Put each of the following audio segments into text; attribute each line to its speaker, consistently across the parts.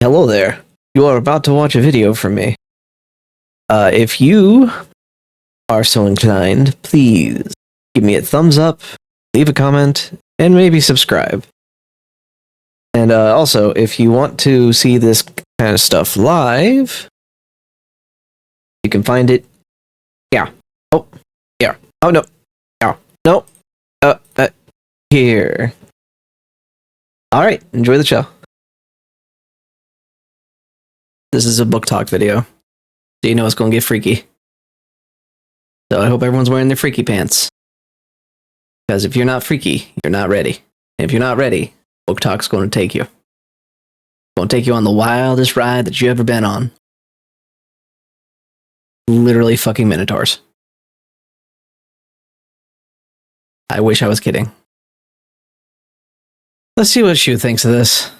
Speaker 1: Hello there. You are about to watch a video from me. If you are so inclined, please give me a thumbs up, leave a comment, and maybe subscribe. And also, if you want to see this kind of stuff live, you can find it. Yeah. Oh, yeah. Oh, no. No. No. Here. All right. Enjoy the show. This is a book talk video. So you know it's going to get freaky. So I hope everyone's wearing their freaky pants. Because if you're not freaky, you're not ready. And if you're not ready, book talk's going to take you. It's going to take you on the wildest ride that you ever been on. Literally fucking minotaurs. I wish I was kidding. Let's see what Shu thinks of this.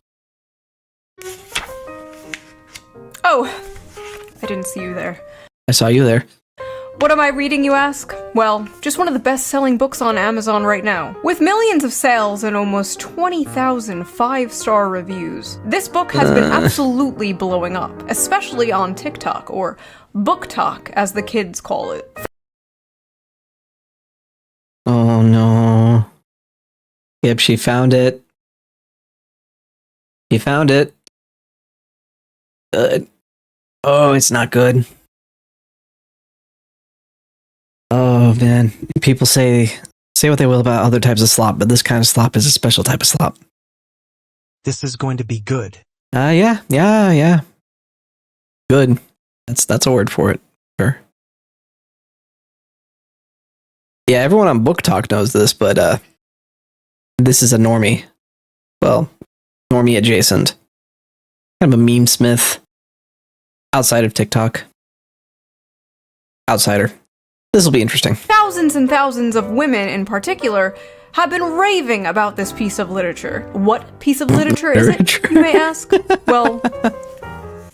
Speaker 2: Oh, I didn't see you there.
Speaker 1: I saw you there.
Speaker 2: What am I reading, you ask? Well, just one of the best-selling books on Amazon right now. With millions of sales and almost 20,000 5-star reviews, this book has been absolutely blowing up, especially on TikTok, or Book Talk, as the kids call it.
Speaker 1: Oh no. Yep, she found it. She found it. Oh, it's not good. Oh man, people say what they will about other types of slop, but this kind of slop is a special type of slop.
Speaker 3: This is going to be good.
Speaker 1: Yeah. Good. That's a word for it. Sure. Yeah, everyone on Book Talk knows this, but this is a normie. Well, normie adjacent. Kind of a meme smith. Outside of TikTok. Outsider. This will be interesting.
Speaker 2: Thousands and thousands of women in particular have been raving about this piece of literature. What piece of literature is it, you may ask? Well,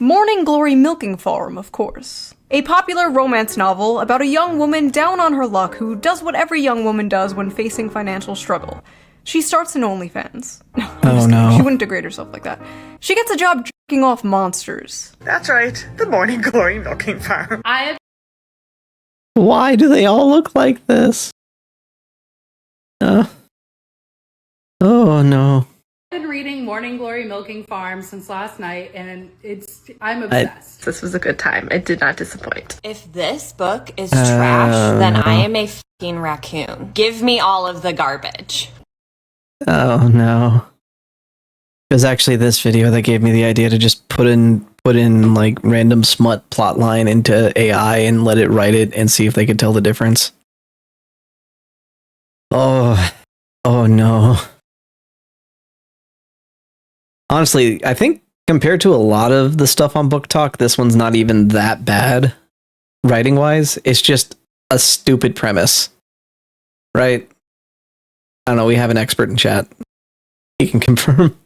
Speaker 2: Morning Glory Milking Farm, of course. A popular romance novel about a young woman down on her luck who does what every young woman does when facing financial struggle. She starts an OnlyFans.
Speaker 1: Oh no.
Speaker 2: She wouldn't degrade herself like that. She gets a job jerking off monsters.
Speaker 4: That's right, the Morning Glory Milking Farm.
Speaker 1: Why do they all look like this? Oh no.
Speaker 5: I've been reading Morning Glory Milking Farm since last night, and I'm obsessed.
Speaker 4: This was a good time. It did not disappoint.
Speaker 6: If this book is trash, then I am a fucking raccoon. Give me all of the garbage.
Speaker 1: Oh no. It was actually this video that gave me the idea to just put in like random smut plot line into AI and let it write it and see if they could tell the difference. Oh no. Honestly, I think compared to a lot of the stuff on Book Talk, this one's not even that bad writing wise. It's just a stupid premise. Right? I don't know, we have an expert in chat. He can confirm.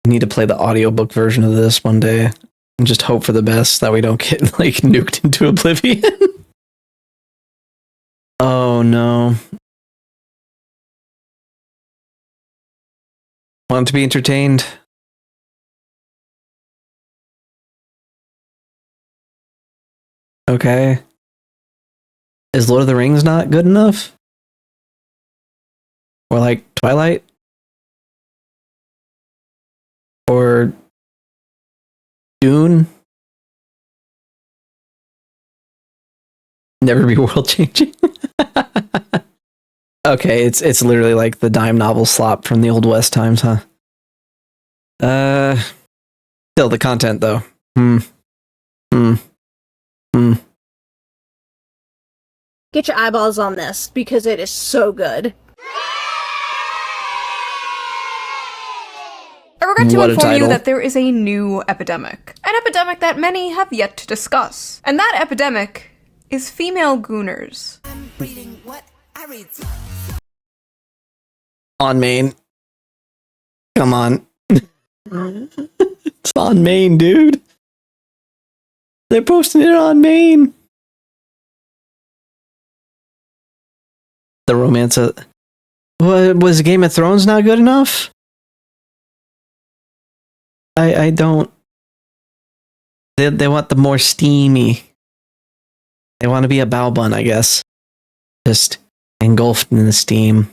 Speaker 1: We need to play the audiobook version of this one day and just hope for the best that we don't get like nuked into oblivion. Oh no. Want to be entertained? Okay. Is Lord of the Rings not good enough? Or like Twilight? Or Dune? Never be world changing. Okay, it's literally like the dime novel slop from the Old West times, huh? Still the content though.
Speaker 7: Get your eyeballs on this because it is so good.
Speaker 2: I regret to
Speaker 1: What a
Speaker 2: inform you
Speaker 1: title.
Speaker 2: that there is a new epidemic. An epidemic that many have yet to discuss. And that epidemic is female gooners.
Speaker 1: On main. Come on. It's on main, dude. They're posting it on main. The romance of... Was Game of Thrones not good enough? I don't. They want the more steamy. They want to be a bao bun, I guess. Just engulfed in the steam.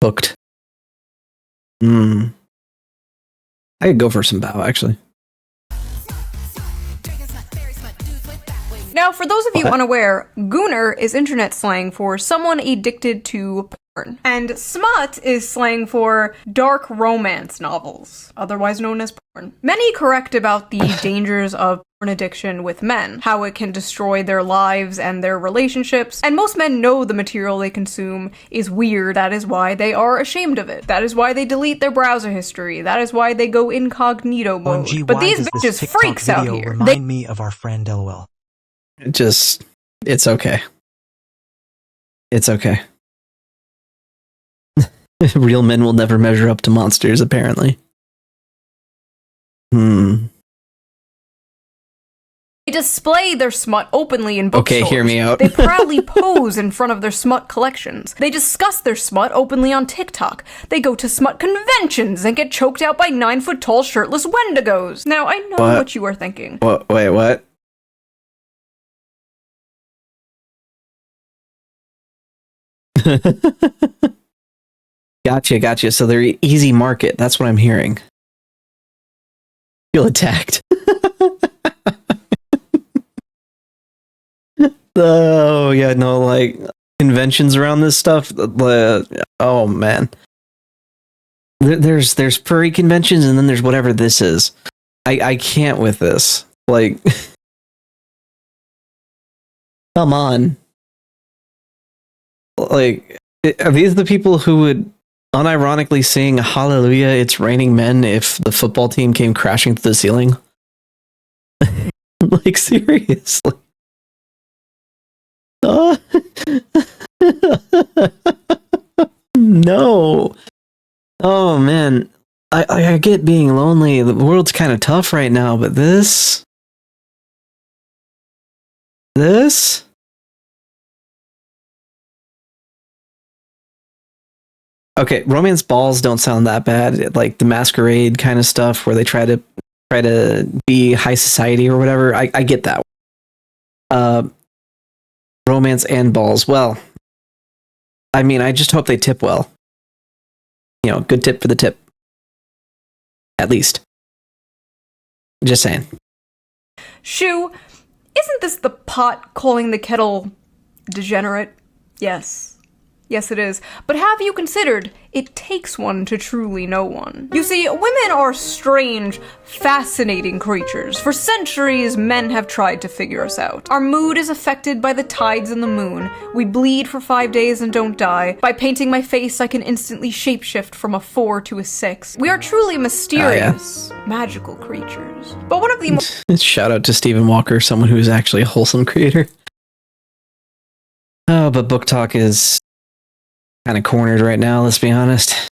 Speaker 1: Hooked. I could go for some bao, actually.
Speaker 2: Now, for those of you unaware, gooner is internet slang for someone addicted to porn. And smut is slang for dark romance novels, otherwise known as porn. Many correct about the dangers of porn addiction with men, how it can destroy their lives and their relationships, and most men know the material they consume is weird. That is why they are ashamed of it. That is why they delete their browser history. That is why they go incognito mode.
Speaker 3: OMG,
Speaker 2: But
Speaker 3: why
Speaker 2: these
Speaker 3: does this
Speaker 2: bitches
Speaker 3: TikTok
Speaker 2: freaks out
Speaker 3: video
Speaker 2: here.
Speaker 3: Remind me of our friend LOL.
Speaker 1: It's okay. It's okay. Real men will never measure up to monsters, apparently.
Speaker 2: They display their smut openly in bookstores.
Speaker 1: Okay, hear me out.
Speaker 2: They proudly pose in front of their smut collections. They discuss their smut openly on TikTok. They go to smut conventions and get choked out by 9-foot-tall shirtless wendigos. Now, I know what you are thinking.
Speaker 1: Wait, what? Gotcha. So they're easy market. That's what I'm hearing. Feel attacked. Oh yeah, no, like conventions around this stuff. Oh man, there's furry conventions, and then there's whatever this is. I can't with this. Like, come on. Like, are these the people who would unironically sing "Hallelujah, It's Raining Men" if the football team came crashing to the ceiling? Like, seriously. No. Oh man, I get being lonely. The world's kind of tough right now, but this. Okay, romance balls don't sound that bad. Like the masquerade kind of stuff where they try to be high society or whatever. I get that. Romance and balls. Well, I mean, I just hope they tip well. You know, good tip for the tip. At least. Just saying.
Speaker 2: Shoo, isn't this the pot calling the kettle degenerate? Yes. Yes, it is. But have you considered it takes one to truly know one? You see, women are strange, fascinating creatures. For centuries, men have tried to figure us out. Our mood is affected by the tides and the moon. We bleed for 5 days and don't die. By painting my face, I can instantly shapeshift from a 4 to a 6. We are truly mysterious, magical creatures. But one of the
Speaker 1: Shout out to Stephen Walker, someone who is actually a wholesome creator. Oh, but book talk is kind of cornered right now, let's be honest.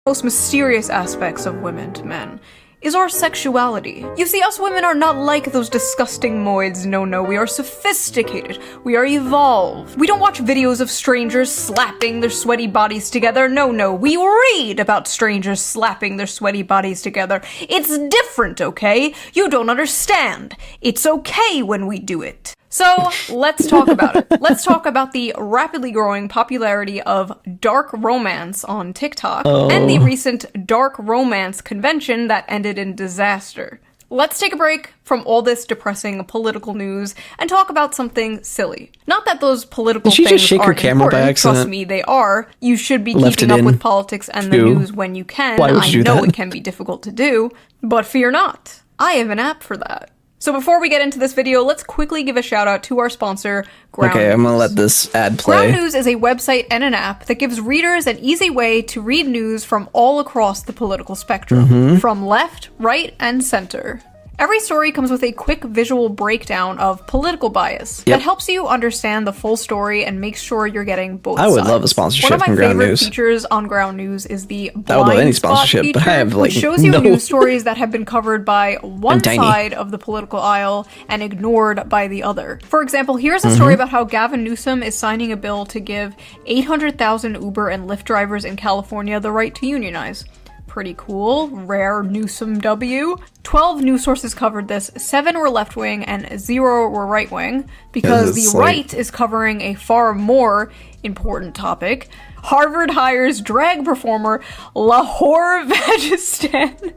Speaker 2: most mysterious aspects of women to men is our sexuality. You see, us women are not like those disgusting moids. No, we are sophisticated. We are evolved. We don't watch videos of strangers slapping their sweaty bodies together. No, we read about strangers slapping their sweaty bodies together. It's different, okay? You don't understand. It's okay when we do it. So, let's talk about it. Let's talk about the rapidly growing popularity of dark romance on TikTok and the recent dark romance convention that ended in disaster. Let's take a break from all this depressing political news and talk about something silly. Not that those political things
Speaker 1: just shake her
Speaker 2: aren't
Speaker 1: camera
Speaker 2: important.
Speaker 1: by accident?
Speaker 2: Trust me, they are. You should be
Speaker 1: Left
Speaker 2: keeping
Speaker 1: it
Speaker 2: up
Speaker 1: in.
Speaker 2: with politics and the
Speaker 1: True.
Speaker 2: news when you can.
Speaker 1: Why would
Speaker 2: I
Speaker 1: you do
Speaker 2: know
Speaker 1: that?
Speaker 2: it can be difficult to do, but fear not. I have an app for that. So before we get into this video, let's quickly give a shout out to our sponsor, Ground
Speaker 1: Okay, I'm gonna
Speaker 2: News.
Speaker 1: let this ad play.
Speaker 2: Ground News is a website and an app that gives readers an easy way to read news from all across the political spectrum, from left, right, and center. Every story comes with a quick visual breakdown of political bias that helps you understand the full story and makes sure you're getting both sides.
Speaker 1: I would love a sponsorship
Speaker 2: from Ground News. One of my favorite features on Ground News is the blind spot feature, which shows you news stories that have been covered by one side of the political aisle and ignored by the other. For example, here's a story about how Gavin Newsom is signing a bill to give 800,000 Uber and Lyft drivers in California the right to unionize. Pretty cool. Rare Newsom W. 12 news sources covered this, 7 were left-wing and 0 were right-wing, because the right is covering a far more important topic. Harvard hires drag performer Lahore Vagistan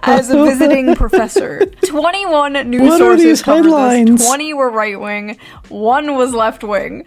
Speaker 2: as a visiting professor. 21 news sources covered this, 20 were right-wing, 1 was left-wing.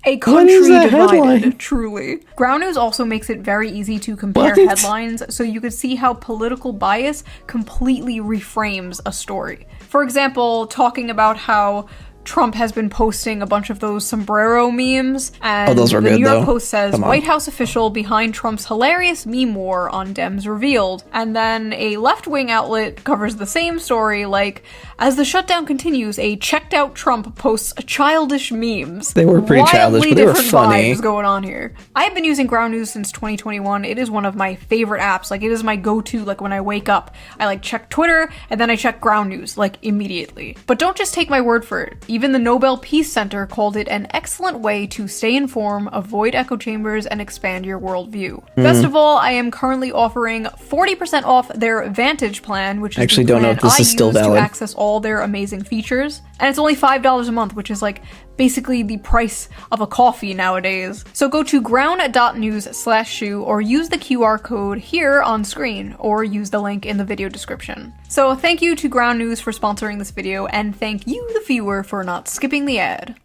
Speaker 2: A country divided, truly. Ground News also makes it very easy to compare headlines, so you can see how political bias completely reframes a story. For example, talking about how Trump has been posting a bunch of those sombrero memes, and
Speaker 1: those were
Speaker 2: the
Speaker 1: good,
Speaker 2: New York
Speaker 1: though.
Speaker 2: Post says, White House official behind Trump's hilarious meme war on Dems revealed. And then a left-wing outlet covers the same story, like, as the shutdown continues, a checked-out Trump posts childish memes.
Speaker 1: They were pretty childish, but they were funny.
Speaker 2: Vibes going on here. I've been using Ground News since 2021. It is one of my favorite apps. Like, it is my go-to, like, when I wake up. I, like, check Twitter, and then I check Ground News, like, immediately. But don't just take my word for it. Even the Nobel Peace Center called it an excellent way to stay informed, avoid echo chambers, and expand your worldview. Best of all, I am currently offering 40% off their Vantage plan, which is
Speaker 1: actually
Speaker 2: the
Speaker 1: don't know
Speaker 2: plan
Speaker 1: if this
Speaker 2: I
Speaker 1: is still
Speaker 2: use
Speaker 1: valid.
Speaker 2: to access all their amazing features. And it's only $5 a month, which is like basically the price of a coffee nowadays. So go to ground.news/shoe or use the QR code here on screen, or use the link in the video description. So thank you to Ground News for sponsoring this video, and thank you, the viewer, for not skipping the ad.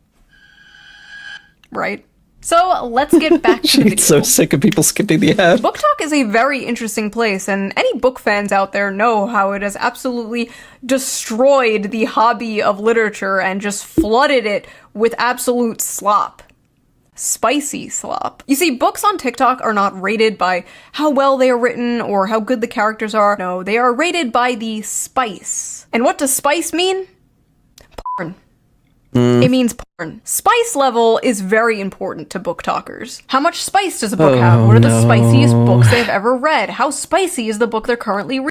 Speaker 2: Right? So let's get back to the video.
Speaker 1: So sick of people skipping the ad.
Speaker 2: Book Talk is a very interesting place, and any book fans out there know how it has absolutely destroyed the hobby of literature and just flooded it with absolute slop. Spicy slop. You see, books on TikTok are not rated by how well they are written or how good the characters are. No, they are rated by the spice. And what does spice mean? Porn. It means porn. Spice level is very important to book talkers. How much spice does a book have? What are the spiciest books they've ever read? How spicy is the book they're currently reading?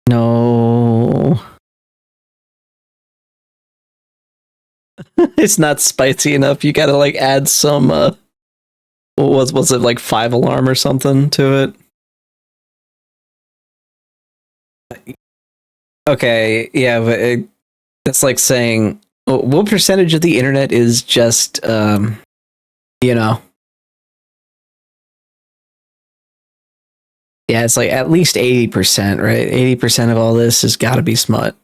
Speaker 1: No. It's not spicy enough. You gotta like add some was it like 5 alarm or something to it? Okay, yeah, but it's like saying, what percentage of the internet is just you know, yeah, it's like at least 80%, right? 80% of all this has got to be smut.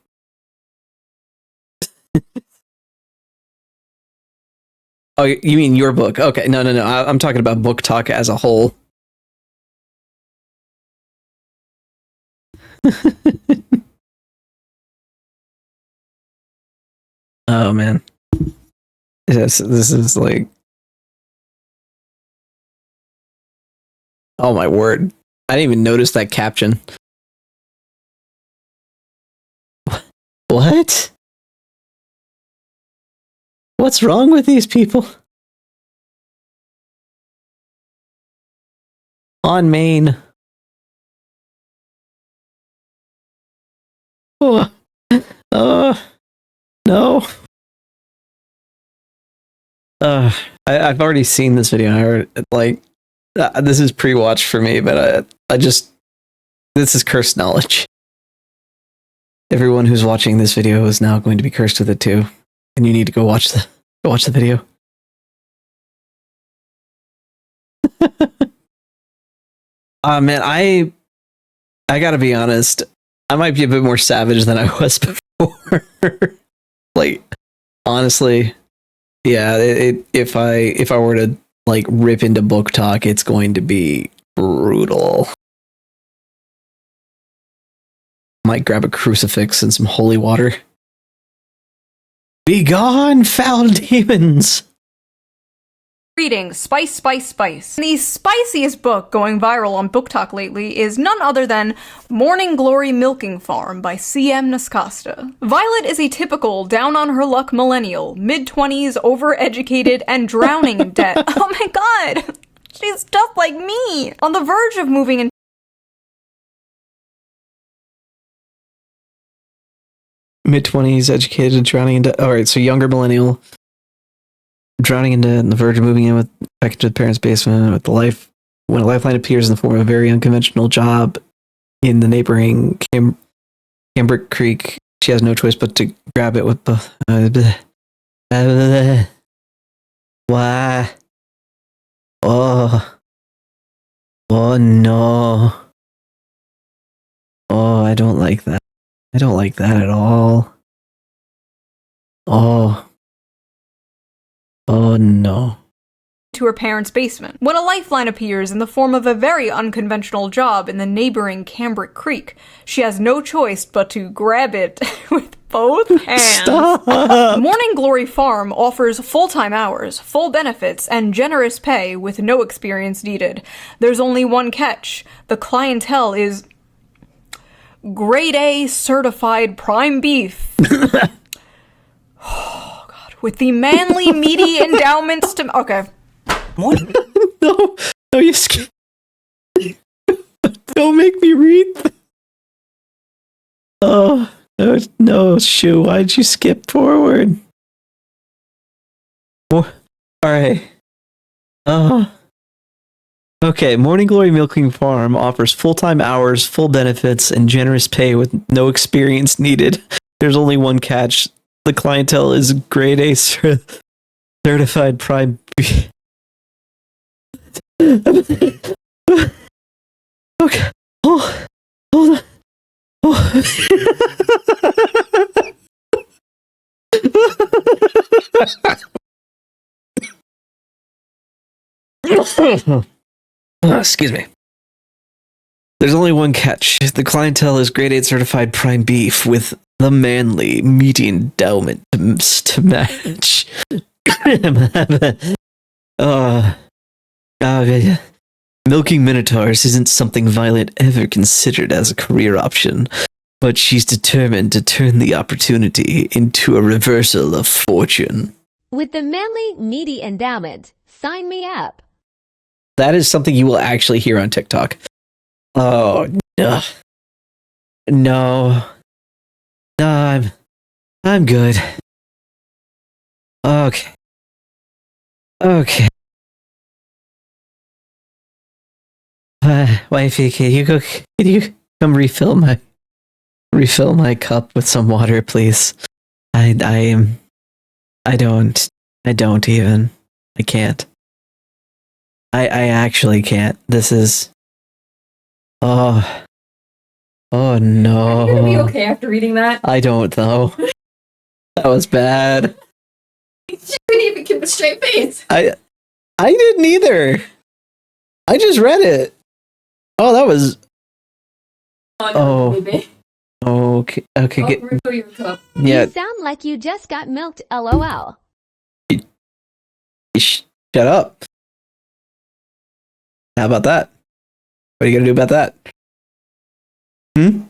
Speaker 1: Oh, you mean your book? Okay, no. I'm talking about Book Talk as a whole. Oh man, this is like, oh my word! I didn't even notice that caption. What? What's wrong with these people? On Maine. Oh, no. I've already seen this video. I heard like this is pre-watched for me, but I just, this is cursed knowledge. Everyone who's watching this video is now going to be cursed with it too, and you need to go watch the video. Man, I gotta be honest. I might be a bit more savage than I was before. Like, honestly, yeah. If I were to like rip into Book Talk, it's going to be brutal. Might grab a crucifix and some holy water. Be gone, foul demons!
Speaker 2: reading Spice, Spice, Spice. The spiciest book going viral on Book Talk lately is none other than Morning Glory Milking Farm by C.M. Nascosta. Violet is a typical down-on-her-luck millennial, mid-20s, overeducated, and drowning in debt. Oh my god! She's just like me! On the verge of moving in
Speaker 1: Mid-20s, educated, drowning in debt. Alright, so younger millennial. Drowning in debt, on the verge of moving in back into the parents' basement with when a lifeline appears in the form of a very unconventional job in the neighboring Cambric Creek, she has no choice but to grab it with both. Why? Oh. Oh no. Oh, I don't like that. I don't like that at all. Oh. Oh no.
Speaker 2: to her parents' basement, when a lifeline appears in the form of a very unconventional job in the neighboring Cambric Creek. She has no choice but to grab it with both hands.
Speaker 1: Stop!
Speaker 2: Morning Glory Farm offers full-time hours, full benefits, and generous pay with no experience needed. There's only one catch. The clientele is grade A certified prime beef. Oh, God. With the manly, meaty endowments to... Okay.
Speaker 1: No, you skip. Don't make me read. Oh, no, Shu, why'd you skip forward? All right. Okay, Morning Glory Milking Farm offers full-time hours, full benefits, and generous pay with no experience needed. There's only one catch. The clientele is grade A certified prime. Okay. Oh, hold on. Oh. Excuse me. There's only one catch. The clientele is grade 8 certified prime beef with the manly, meaty endowment to match. Milking minotaurs isn't something Violet ever considered as a career option, but she's determined to turn the opportunity into a reversal of fortune.
Speaker 8: With the manly, meaty endowment, sign me up.
Speaker 1: That is something you will actually hear on TikTok. Oh, no. No, I'm good. Okay. Okay. Wifey, can you come refill my cup with some water, please? I can't. I actually can't. This is... Oh no.
Speaker 9: Are you gonna be okay after reading that?
Speaker 1: I don't know. That was bad.
Speaker 9: You couldn't even keep a straight face.
Speaker 1: I didn't either. I just read it. Oh, that was...
Speaker 9: Oh, no, baby.
Speaker 1: Okay.
Speaker 9: Refill your cup.
Speaker 1: Yeah.
Speaker 8: You sound like you just got milked, LOL.
Speaker 1: Shut up. How about that? What are you gonna do about that? I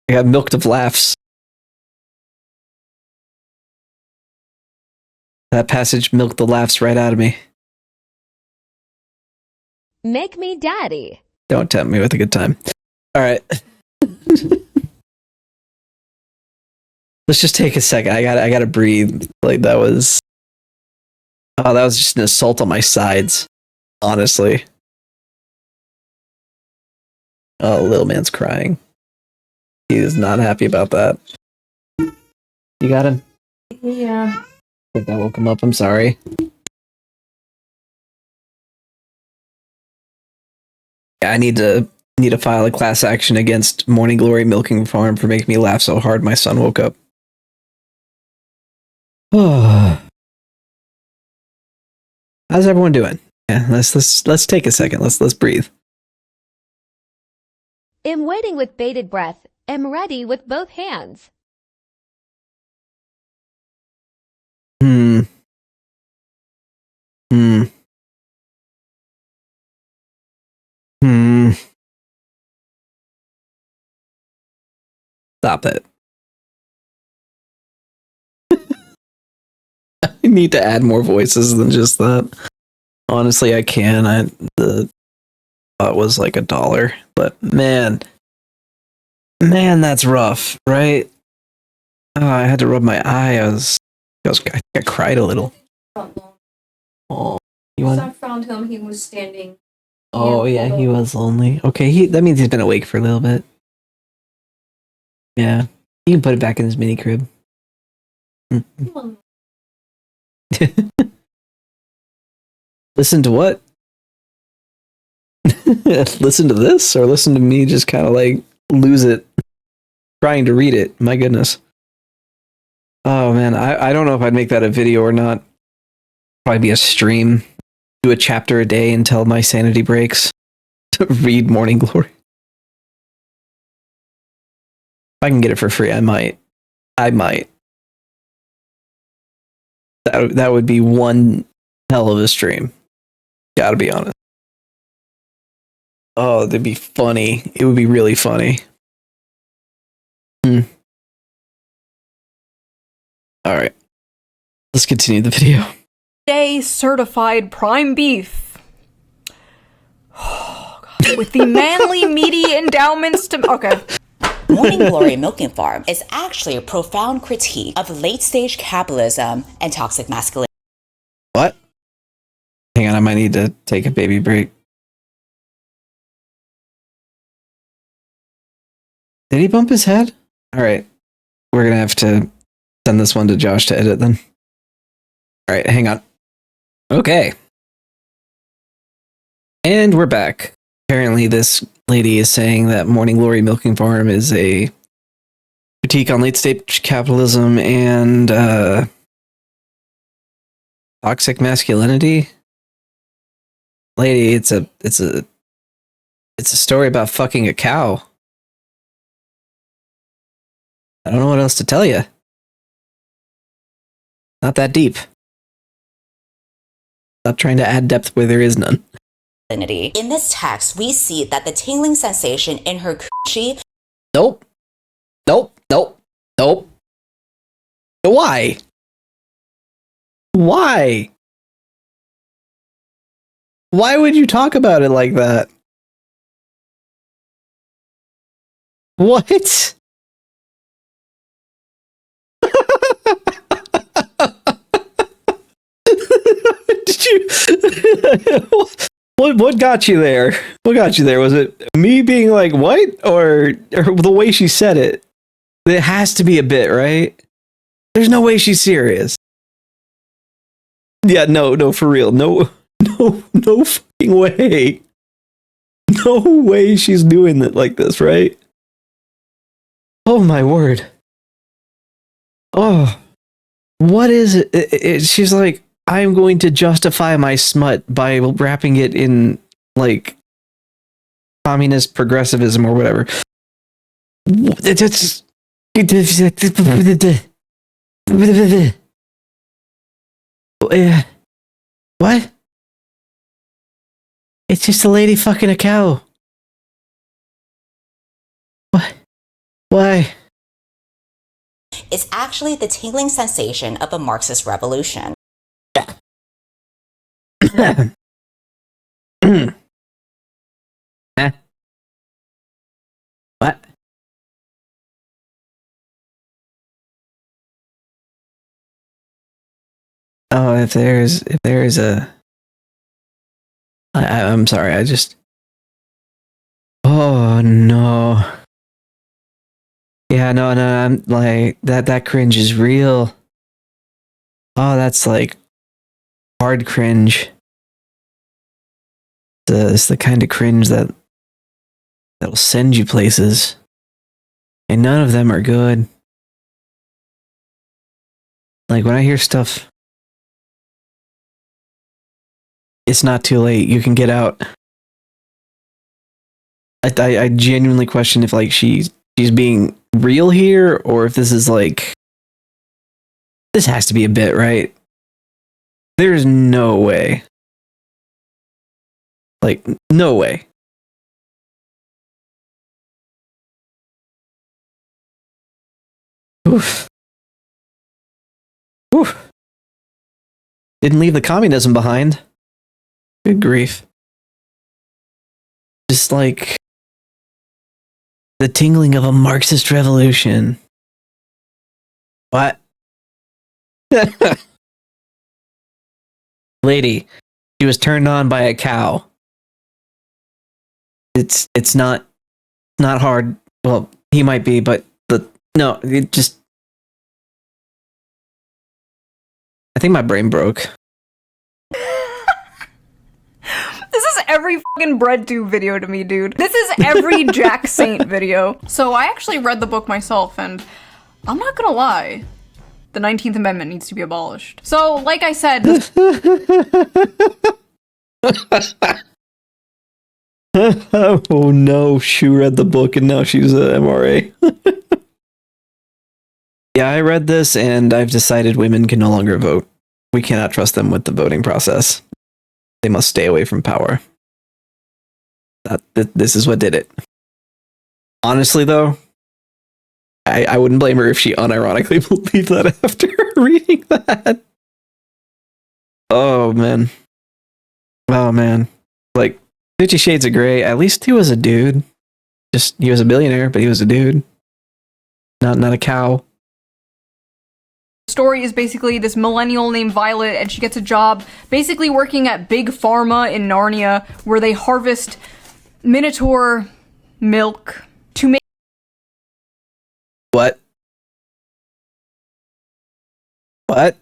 Speaker 1: got milked of laughs. That passage milked the laughs right out of me.
Speaker 8: Make me daddy.
Speaker 1: Don't tempt me with a good time. All right. Let's just take a second. I gotta breathe. Like that was just an assault on my sides. Honestly. Oh, little man's crying. He is not happy about that. You got him?
Speaker 9: Yeah.
Speaker 1: I think that woke him up. I'm sorry. I need to file a class action against Morning Glory Milking Farm for making me laugh so hard my son woke up. How's everyone doing? Yeah, let's take a second. Let's breathe.
Speaker 8: Am waiting with bated breath. Am ready with both hands.
Speaker 1: Hmm. Hmm. Stop it. I need to add more voices than just that. Honestly, I can. The thought was like $1, but man, that's rough, right? Oh, I had to rub my eye. I cried a little. Oh, you
Speaker 9: Once
Speaker 1: want?
Speaker 9: I found him, he was standing.
Speaker 1: Oh yeah, he was lonely. Okay, that means he's been awake for a little bit. Yeah, you can put it back in his mini crib. Listen to what? Listen to this, or listen to me just kind of like lose it trying to read it. My goodness. Oh man, I don't know if I'd make that a video or not. Probably be a stream. Do a chapter a day until my sanity breaks. To read Morning Glory. If I can get it for free, I might. That would be one hell of a stream. Gotta be honest. Oh, that'd be funny. It would be really funny. All right. Let's continue the video.
Speaker 2: Day certified prime beef. Oh, God. With the manly, meaty endowments to. Okay.
Speaker 10: Morning Glory Milking Farm is actually a profound critique of late-stage capitalism and toxic masculinity.
Speaker 1: What? Hang on, I might need to take a baby break. Did he bump his head? All right. We're going to have to send this one to Josh to edit then. All right, hang on. Okay. And we're back. Apparently this lady is saying that Morning Glory Milking Farm is a critique on late-stage capitalism and toxic masculinity. Lady, it's a story about fucking a cow. I don't know what else to tell you. Not that deep. Stop trying to add depth where there is none.
Speaker 10: In this text, we see that the tingling sensation in her coochie.
Speaker 1: Nope. Why? Why? Why would you talk about it like that? What? Did you? What got you there? What got you there? Was it me being like what, or the way she said it? It has to be a bit, right? There's no way she's serious. Yeah, no, for real, no fucking way. No way she's doing it like this, right? Oh my word. Oh, what is it? She's like, I'm going to justify my smut by wrapping it in like communist progressivism or whatever. It's what? It's just a lady fucking a cow. What? Why?
Speaker 10: Is actually the tingling sensation of a Marxist revolution.
Speaker 1: What? Oh, if there is a, I'm sorry, I just, oh no. Yeah, no, I'm like, that cringe is real. Oh, that's like hard cringe. It's the kind of cringe that'll send you places. And none of them are good. Like when I hear stuff, it's not too late. You can get out. I genuinely question if like she's being real here, or if this is like, this has to be a bit, right? There's no way. Like, no way. Oof. Oof. Didn't leave the communism behind. Good grief. Just like the tingling of a Marxist revolution. What? Lady, she was turned on by a cow. It's not hard. Well, he might be, but no, it just. I think my brain broke.
Speaker 2: This is every fucking breadtube video to me, dude. This is every Jack Saint video. So I actually read the book myself, and I'm not gonna lie. The 19th Amendment needs to be abolished. So, like I said...
Speaker 1: Oh no, she read the book and now she's a MRA. Yeah, I read this and I've decided women can no longer vote. We cannot trust them with the voting process. They must stay away from power. This is what did it. Honestly, though, I wouldn't blame her if she unironically believed that after reading that. Oh, man. Oh, man. Like, 50 Shades of Grey, at least he was a dude. Just, he was a billionaire, but he was a dude. Not a cow.
Speaker 2: Story is basically this millennial named Violet, and she gets a job basically working at Big Pharma in Narnia, where they harvest Minotaur milk to make...
Speaker 1: What? What?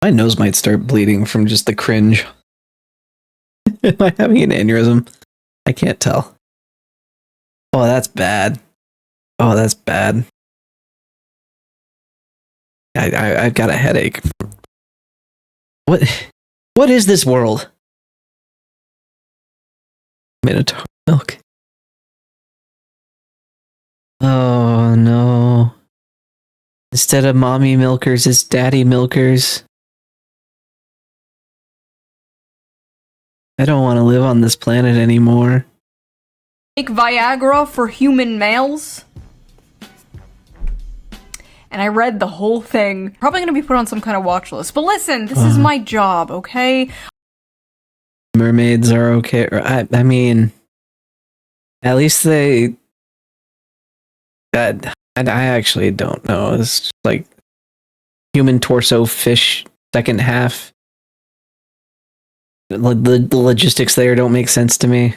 Speaker 1: My nose might start bleeding from just the cringe. Am I having an aneurysm? I can't tell. Oh, that's bad. Oh, that's bad. I've got a headache. What is this world? Minotaur milk. Oh no. Instead of mommy milkers, it's daddy milkers. I don't want to live on this planet anymore.
Speaker 2: Make Viagra for human males. And I read the whole thing. Probably gonna be put on some kind of watch list. But listen, this is my job, okay?
Speaker 1: Mermaids are okay. I mean, at least they... I actually don't know. It's just like human torso, fish, second half. The logistics there don't make sense to me.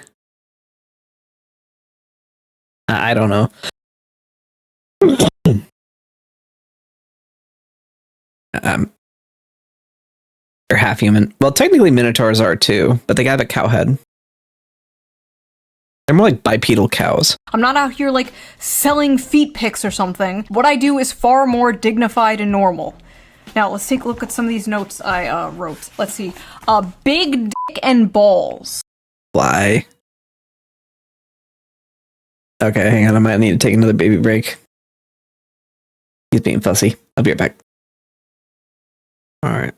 Speaker 1: I don't know. They're half human. Well, technically minotaurs are too, but they have a cow head. They're more like bipedal cows.
Speaker 2: I'm not out here like selling feet pics or something. What I do is far more dignified and normal. Now let's take a look at some of these notes I wrote. Let's see. Big dick and balls.
Speaker 1: Fly. Okay, hang on. I might need to take another baby break. He's being fussy. I'll be right back. Alright.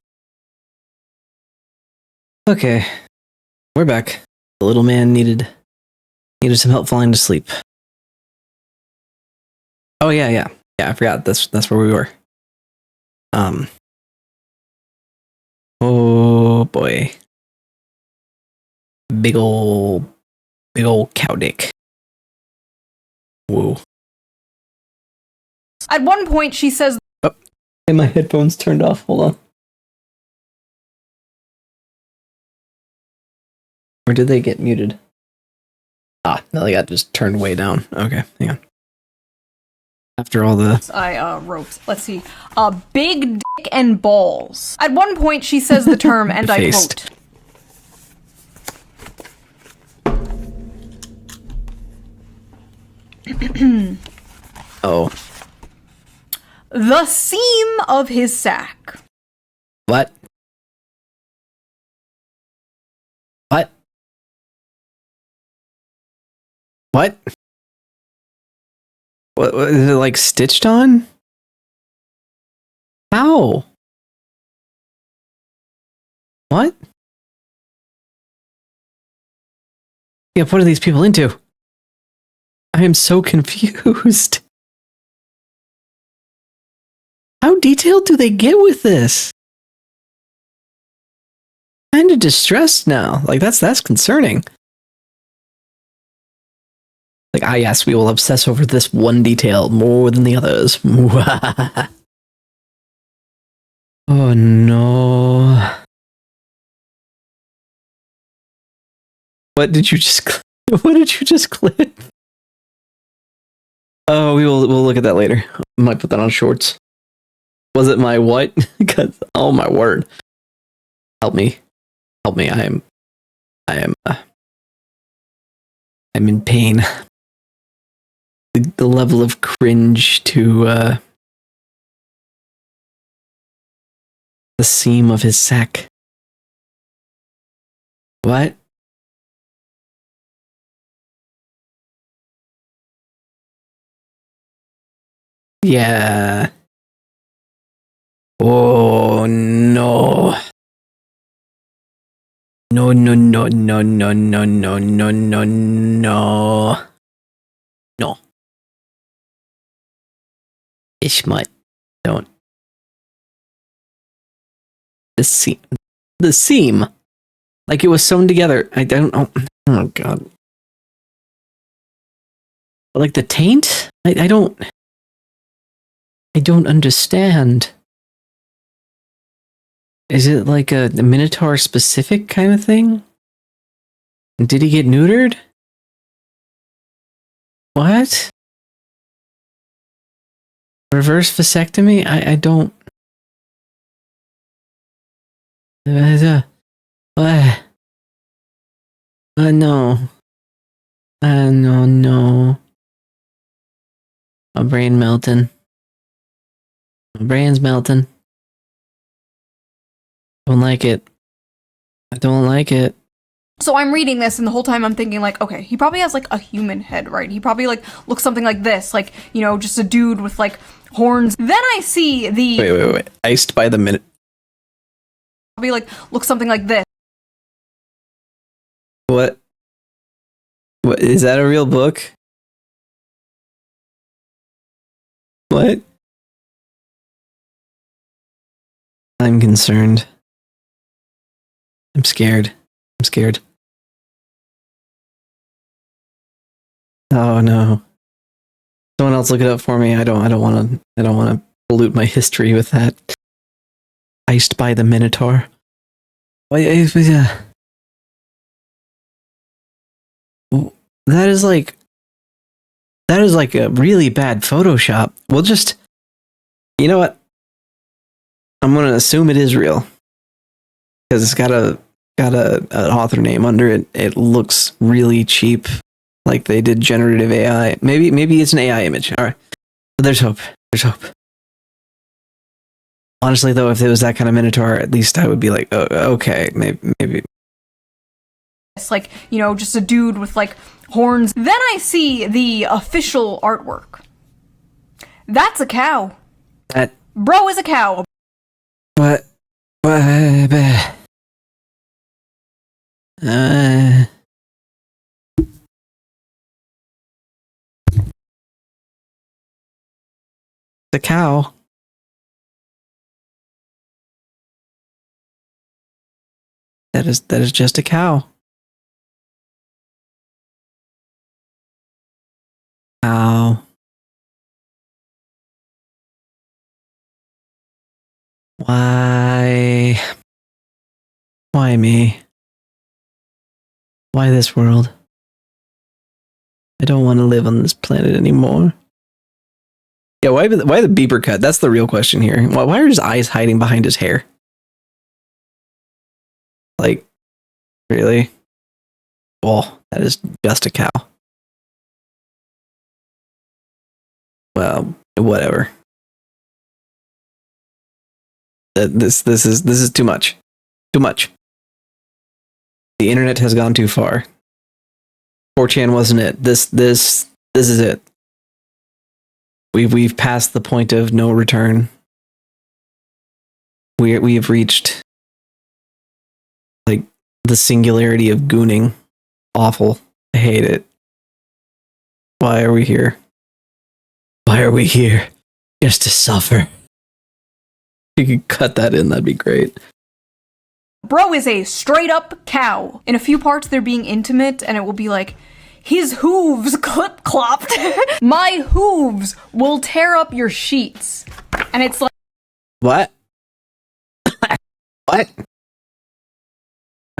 Speaker 1: Okay. We're back. The little man needed some help falling to sleep. Oh yeah. Yeah, I forgot that's where we were. Oh boy. Big ol' cow dick. Whoa.
Speaker 2: At one point she says...
Speaker 1: Oh, and my headphones turned off. Hold on. Or did they get muted? Ah, no, they got just turned way down. Okay, hang on. After all the...
Speaker 2: I wrote. Let's see. Big dick and balls. At one point she says the term, and I quote...
Speaker 1: Oh.
Speaker 2: The seam of his sack.
Speaker 1: What? What? What? What is it, like stitched on? How? What? Yeah, what are these people into? I am so confused. How detailed do they get with this? Kind of distressed now. Like that's concerning. Like, ah, yes, we will obsess over this one detail more than the others. Oh no. What did you just what did you just clip? Oh, we'll look at that later. I might put that on shorts. Was it my what? Because oh my word. Help me. Help me. I'm in pain. The level of cringe to the seam of his sack. What? Yeah. Oh no. No, no, no, no, no, no, no, no, no, no. No. Ishmael, don't. The seam. The seam. Like it was sewn together. I don't know. Oh god. Like the taint? I don't understand. Is it like a Minotaur specific kind of thing? Did he get neutered? What? Reverse vasectomy? I don't. What? No. No, no. My brain melting. My brain's melting. Don't like it. I don't like it.
Speaker 2: So I'm reading this, and the whole time I'm thinking, like, okay, he probably has, like, a human head, right? He probably, like, looks something like this, like, you know, just a dude with, like, horns. Then I see the...
Speaker 1: Wait. Iced by the minute.
Speaker 2: Probably, like, looks something like this.
Speaker 1: What? What? Is that a real book? What? I'm concerned. I'm scared. I'm scared. Oh no. Someone else look it up for me. I don't want to pollute my history with that. Iced by the Minotaur. That is like a really bad Photoshop. We'll just, you know what? I'm gonna assume it is real because it's got an author name under it. It looks really cheap, like they did generative AI. Maybe it's an AI image. All right, but there's hope. There's hope. Honestly, though, if it was that kind of Minotaur, at least I would be like, oh, okay, maybe.
Speaker 2: It's like, you know, just a dude with, like, horns. Then I see the official artwork. That's a cow.
Speaker 1: That
Speaker 2: Bro is a cow.
Speaker 1: what? The cow. That is just a cow. Cow. Why? Why me? Why this world? I don't want to live on this planet anymore. Yeah, why the beeper cut? That's the real question here. Why are his eyes hiding behind his hair? Like, really? Well, that is just a cow. Well, whatever. This is too much. Too much. The internet has gone too far. 4chan wasn't it. This is it. We've passed the point of no return. we have reached like the singularity of gooning. Awful. I hate it. Why are we here? Why are we here? Just to suffer. You could cut that in, that'd be great.
Speaker 2: Bro is a straight up cow. In a few parts, they're being intimate, and it will be like, his hooves clip clopped. My hooves will tear up your sheets. And it's like,
Speaker 1: What? What?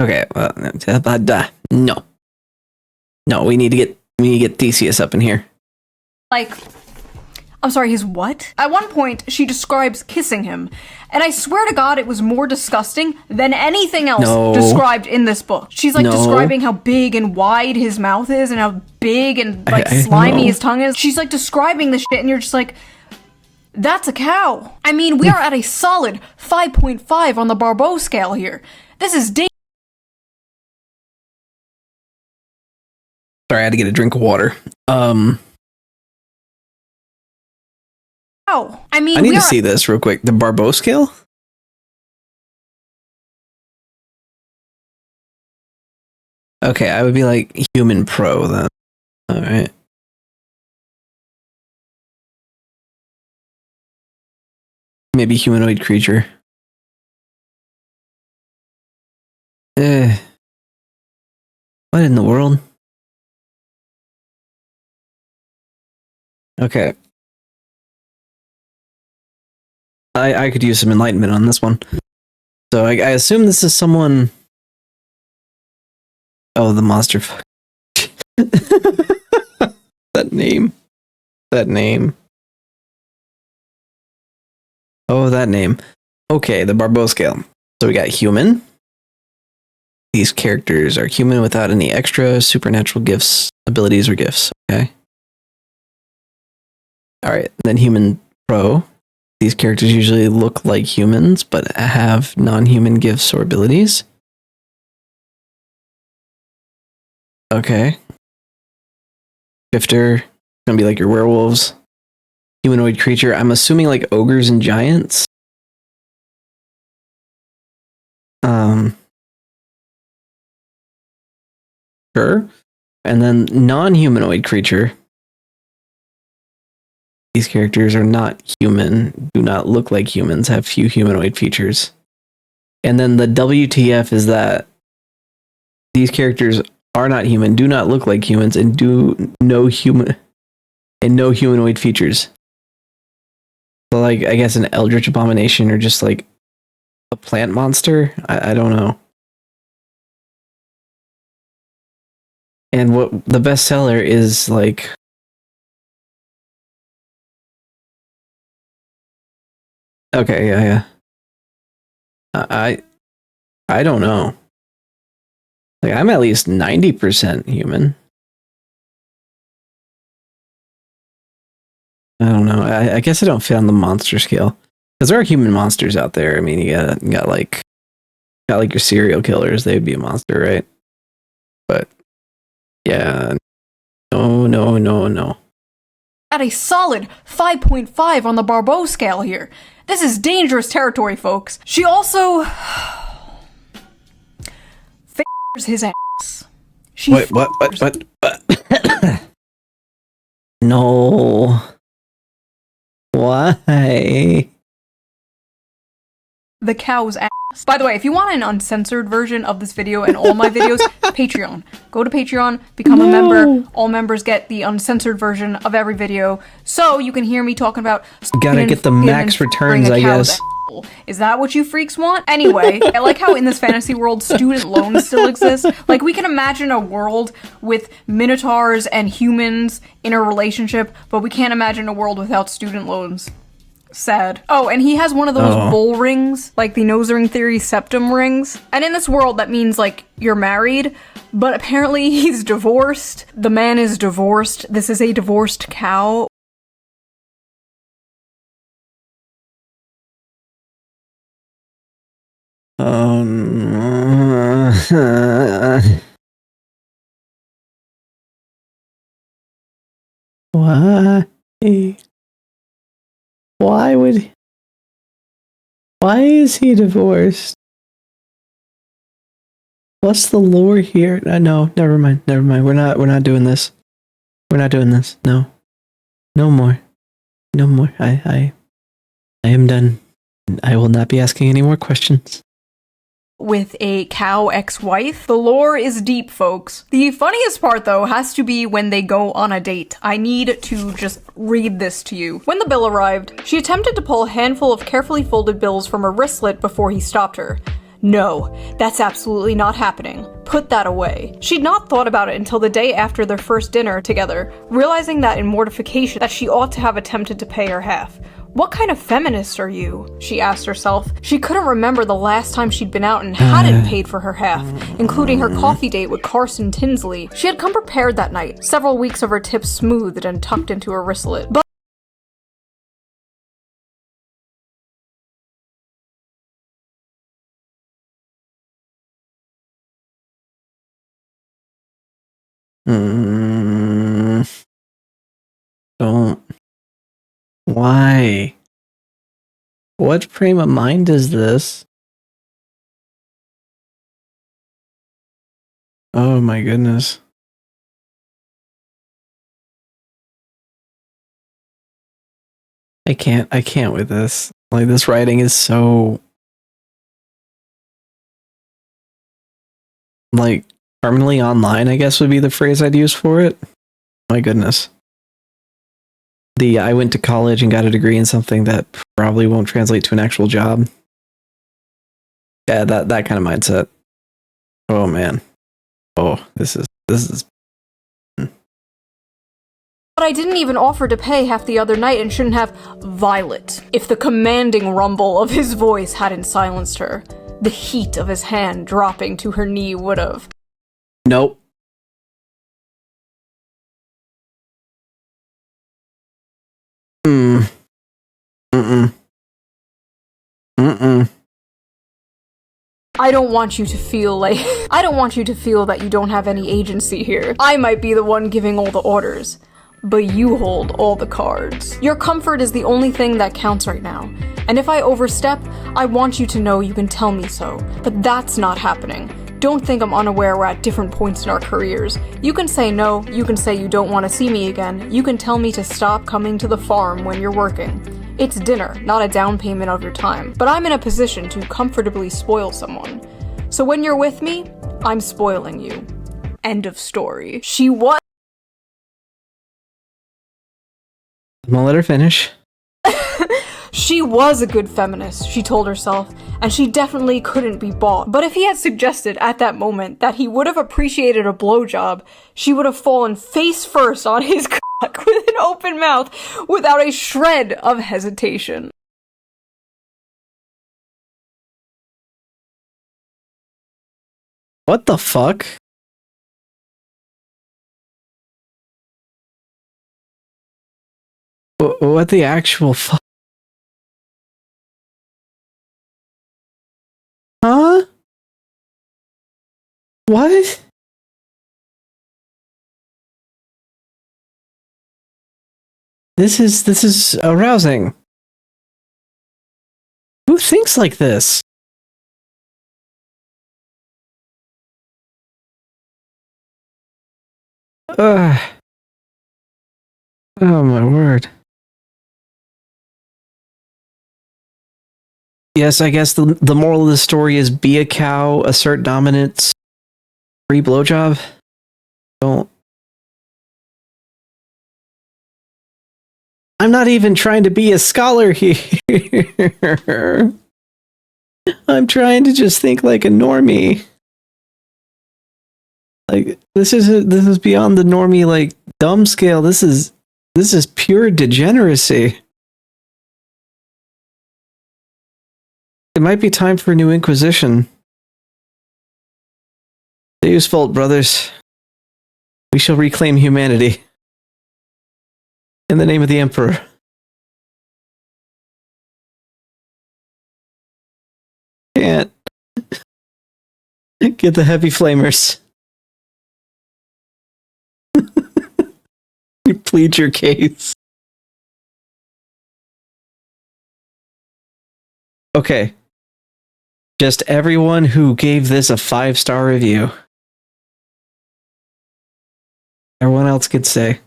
Speaker 1: Okay, well, no. No, we need to get Theseus up in here.
Speaker 2: like, I'm sorry, his what? At one point, she describes kissing him, and I swear to God, it was more disgusting than anything else described in this book. She's like describing how big and wide his mouth is, and how big and like slimy his tongue is. She's like describing this shit, and you're just like, that's a cow. I mean, we are at a solid 5.5 on the Barbeau scale here. This is
Speaker 1: Sorry, I had to get a drink of water.
Speaker 2: I mean,
Speaker 1: I need to see this real quick. The Barbeau scale? Okay, I would be like human pro then. Alright. Maybe humanoid creature. What in the world? Okay. I could use some enlightenment on this one. So I assume this is someone... Oh, the monster. That name. That name. Oh, that name. Okay, the Barbeau scale. So we got human. These characters are human without any extra supernatural gifts, abilities, or gifts. Okay. Alright, then human pro. These characters usually look like humans, but have non-human gifts or abilities. Okay. Shifter. Gonna be like your werewolves. Humanoid creature. I'm assuming like ogres and giants. Sure. And then non-humanoid creature. These characters are not human, do not look like humans, have few humanoid features. And then the WTF is that these characters are not human, do not look like humans, and no humanoid features. So like, I guess an eldritch abomination or just like a plant monster? I don't know. And what the bestseller is like... Okay, yeah. I don't know. Like, I'm at least 90% human. I don't know. I guess I don't fit on the monster scale. Because there are human monsters out there. I mean, you got like your serial killers. They would be a monster, right? But, yeah. No.
Speaker 2: at a solid 5.5 on the Barbeau scale here. This is dangerous territory, folks. She also... f***ers his ass. She
Speaker 1: Wait, what? No. Why?
Speaker 2: The cow's ass. By the way, if you want an uncensored version of this video and all my videos, Patreon. Go to Patreon, become a member. All members get the uncensored version of every video, so you can hear me talking about...
Speaker 1: Gotta get the max returns, I guess.
Speaker 2: Is that what you freaks want? Anyway, I like how in this fantasy world, student loans still exist. Like, we can imagine a world with minotaurs and humans in a relationship, but we can't imagine a world without student loans. Sad. Oh, and he has one of those bull rings, like the nose ring theory septum rings. And in this world, that means, like, you're married, but apparently he's divorced. The man is divorced. This is a divorced cow.
Speaker 1: Why? Why Why is he divorced? What's the lore here? No, never mind. We're not doing this. We're not doing this. No. No more. No more. I am done. I will not be asking any more questions.
Speaker 2: With a cow ex-wife. The lore is deep, folks. The funniest part, though, has to be when they go on a date. I need to just read this to you. When the bill arrived, she attempted to pull a handful of carefully folded bills from her wristlet before he stopped her. No, that's absolutely not happening. Put that away. She'd not thought about it until the day after their first dinner together, realizing that in mortification that she ought to have attempted to pay her half. What kind of feminist are you? She asked herself. She couldn't remember the last time she'd been out and hadn't paid for her half, including her coffee date with Carson Tinsley. She had come prepared that night, several weeks of her tips smoothed and tucked into her wristlet. But
Speaker 1: Don't. Why? What frame of mind is this? Oh my goodness. I can't with this. Like, this writing is so, like, terminally online, I guess would be the phrase I'd use for it. My goodness. I went to college and got a degree in something that probably won't translate to an actual job. Yeah, that kind of mindset. Oh man. Oh, this is.
Speaker 2: But I didn't even offer to pay half the other night and shouldn't have. Violet. If the commanding rumble of his voice hadn't silenced her, the heat of his hand dropping to her knee would have.
Speaker 1: Nope.
Speaker 2: I don't want you to feel that you don't have any agency here. I might be the one giving all the orders, but you hold all the cards. Your comfort is the only thing that counts right now. And if I overstep, I want you to know you can tell me so. But that's not happening. Don't think I'm unaware we're at different points in our careers. You can say no, you can say you don't want to see me again, you can tell me to stop coming to the farm when you're working. It's dinner, not a down payment of your time. But I'm in a position to comfortably spoil someone. So when you're with me, I'm spoiling you. End of story. She was.
Speaker 1: I'm gonna let her finish.
Speaker 2: She was a good feminist, she told herself, and she definitely couldn't be bought. But if he had suggested at that moment that he would have appreciated a blowjob, she would have fallen face first on his cock with an open mouth without a shred of hesitation.
Speaker 1: What the fuck? What the actual fuck? Huh? What? This is arousing. Who thinks like this? Ugh. Oh my word. Yes, I guess the moral of the story is be a cow, assert dominance, free blowjob. Don't. I'm not even trying to be a scholar here. I'm trying to just think like a normie. Like this is beyond the normie like dumb scale. This is pure degeneracy. It might be time for a new inquisition. Deus Vult, brothers. We shall reclaim humanity. In the name of the Emperor. Can't. Get the heavy flamers. You plead your case. Okay. Just everyone who gave this a 5-star review. Everyone else could say.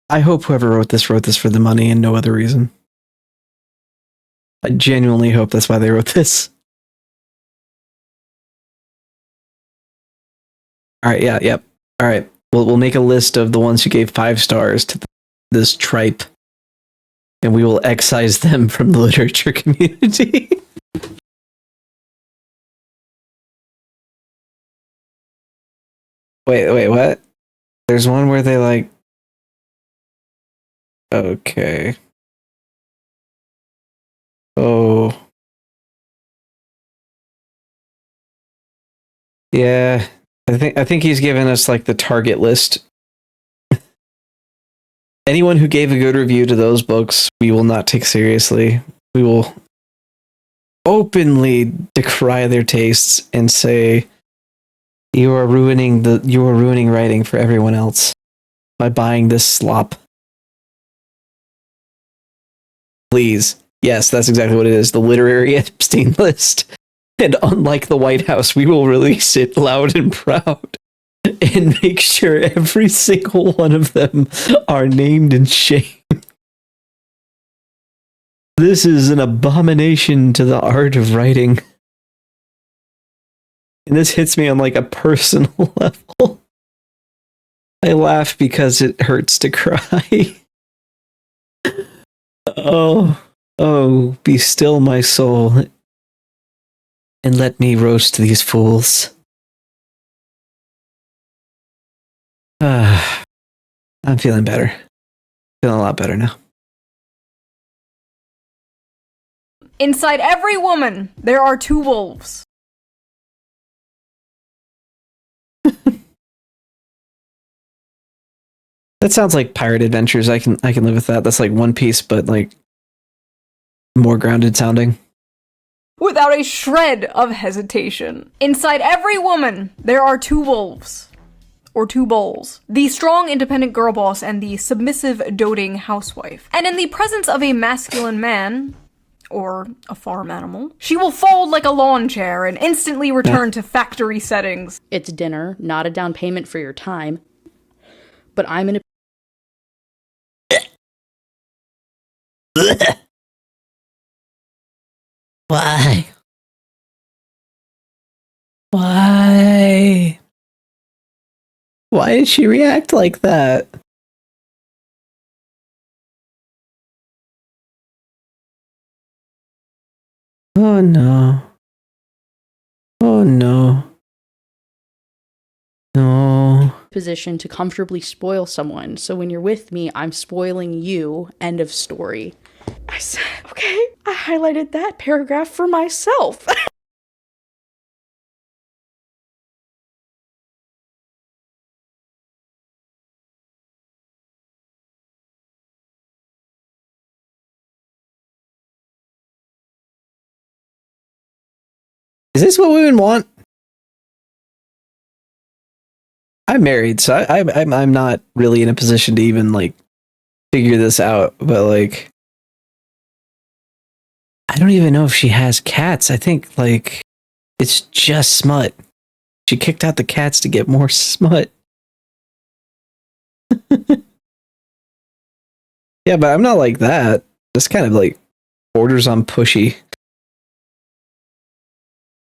Speaker 1: I hope whoever wrote this for the money and no other reason. I genuinely hope that's why they wrote this. All right, yeah, yep. All right, we'll make a list of the ones who gave 5 stars to this tripe, and we will excise them from the literature community. Wait, what? There's one where they like... Okay. Oh. Yeah. I think he's given us like the target list. Anyone who gave a good review to those books, we will not take seriously. We will openly decry their tastes and say you are ruining writing for everyone else by buying this slop. Please. Yes, that's exactly what it is. The literary Epstein list. And unlike the White House, we will release it loud and proud and make sure every single one of them are named and shamed. This is an abomination to the art of writing. And this hits me on like a personal level. I laugh because it hurts to cry. Oh, be still, my soul, and let me roast these fools. I'm feeling better. Feeling a lot better now.
Speaker 2: Inside every woman, there are 2 wolves.
Speaker 1: That sounds like Pirate Adventures. I can live with that. That's like One Piece, but like more grounded sounding.
Speaker 2: Without a shred of hesitation. Inside every woman, there are 2 wolves. Or 2 bulls. The strong, independent girl boss and the submissive, doting housewife. And in the presence of a masculine man, or a farm animal, she will fold like a lawn chair and instantly return to factory settings.
Speaker 11: It's dinner, not a down payment for your time. But I'm in a...
Speaker 1: Why? Why? Why did she react like that? Oh no. Oh no. No.
Speaker 11: position to comfortably spoil someone. So when you're with me, I'm spoiling you. End of story. I said, okay, I highlighted that paragraph for myself.
Speaker 1: Is this what women want? I'm married, so I'm not really in a position to even like figure this out. But like, I don't even know if she has cats. I think like it's just smut. She kicked out the cats to get more smut. Yeah, but I'm not like that. This kind of like borders on pushy.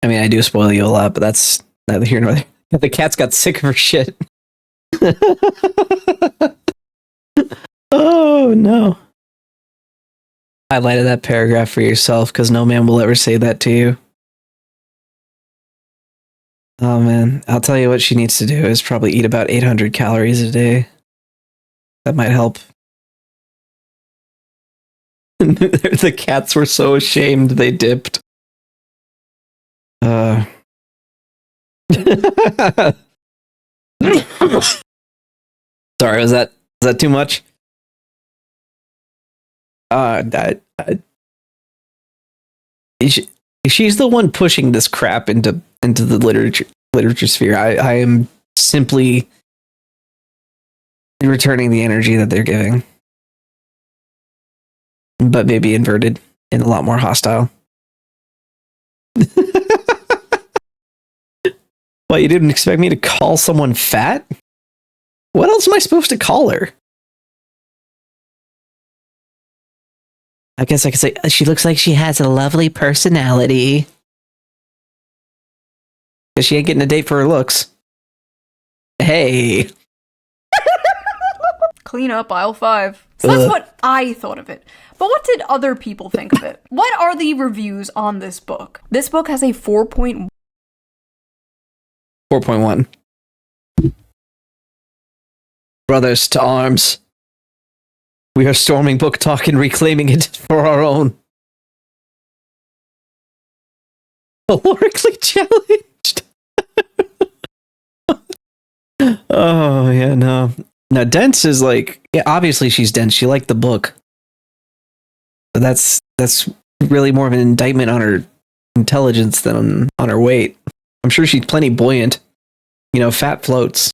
Speaker 1: I mean, I do spoil you a lot, but that's neither here nor there. The cat's got sick of her shit. Oh, no. Highlighted that paragraph for yourself, because no man will ever say that to you. Oh, man. I'll tell you what she needs to do is probably eat about 800 calories a day. That might help. The cats were so ashamed they dipped. Sorry, was that too much? She's the one pushing this crap into the literature sphere. I am simply returning the energy that they're giving, but maybe inverted and a lot more hostile. What, you didn't expect me to call someone fat? What else am I supposed to call her? I guess I could say, she looks like she has a lovely personality. Because she ain't getting a date for her looks. Hey.
Speaker 2: Clean up aisle 5. So that's what I thought of it. But what did other people think of it? What are the reviews on this book? This book has a 4.1.
Speaker 1: 4.1. Brothers to arms. We are storming Book Talk and reclaiming it for our own. Calorically challenged. Oh, yeah, no. Now, dense is like, yeah, obviously she's dense. She liked the book. But that's really more of an indictment on her intelligence than on her weight. I'm sure she's plenty buoyant. You know, fat floats.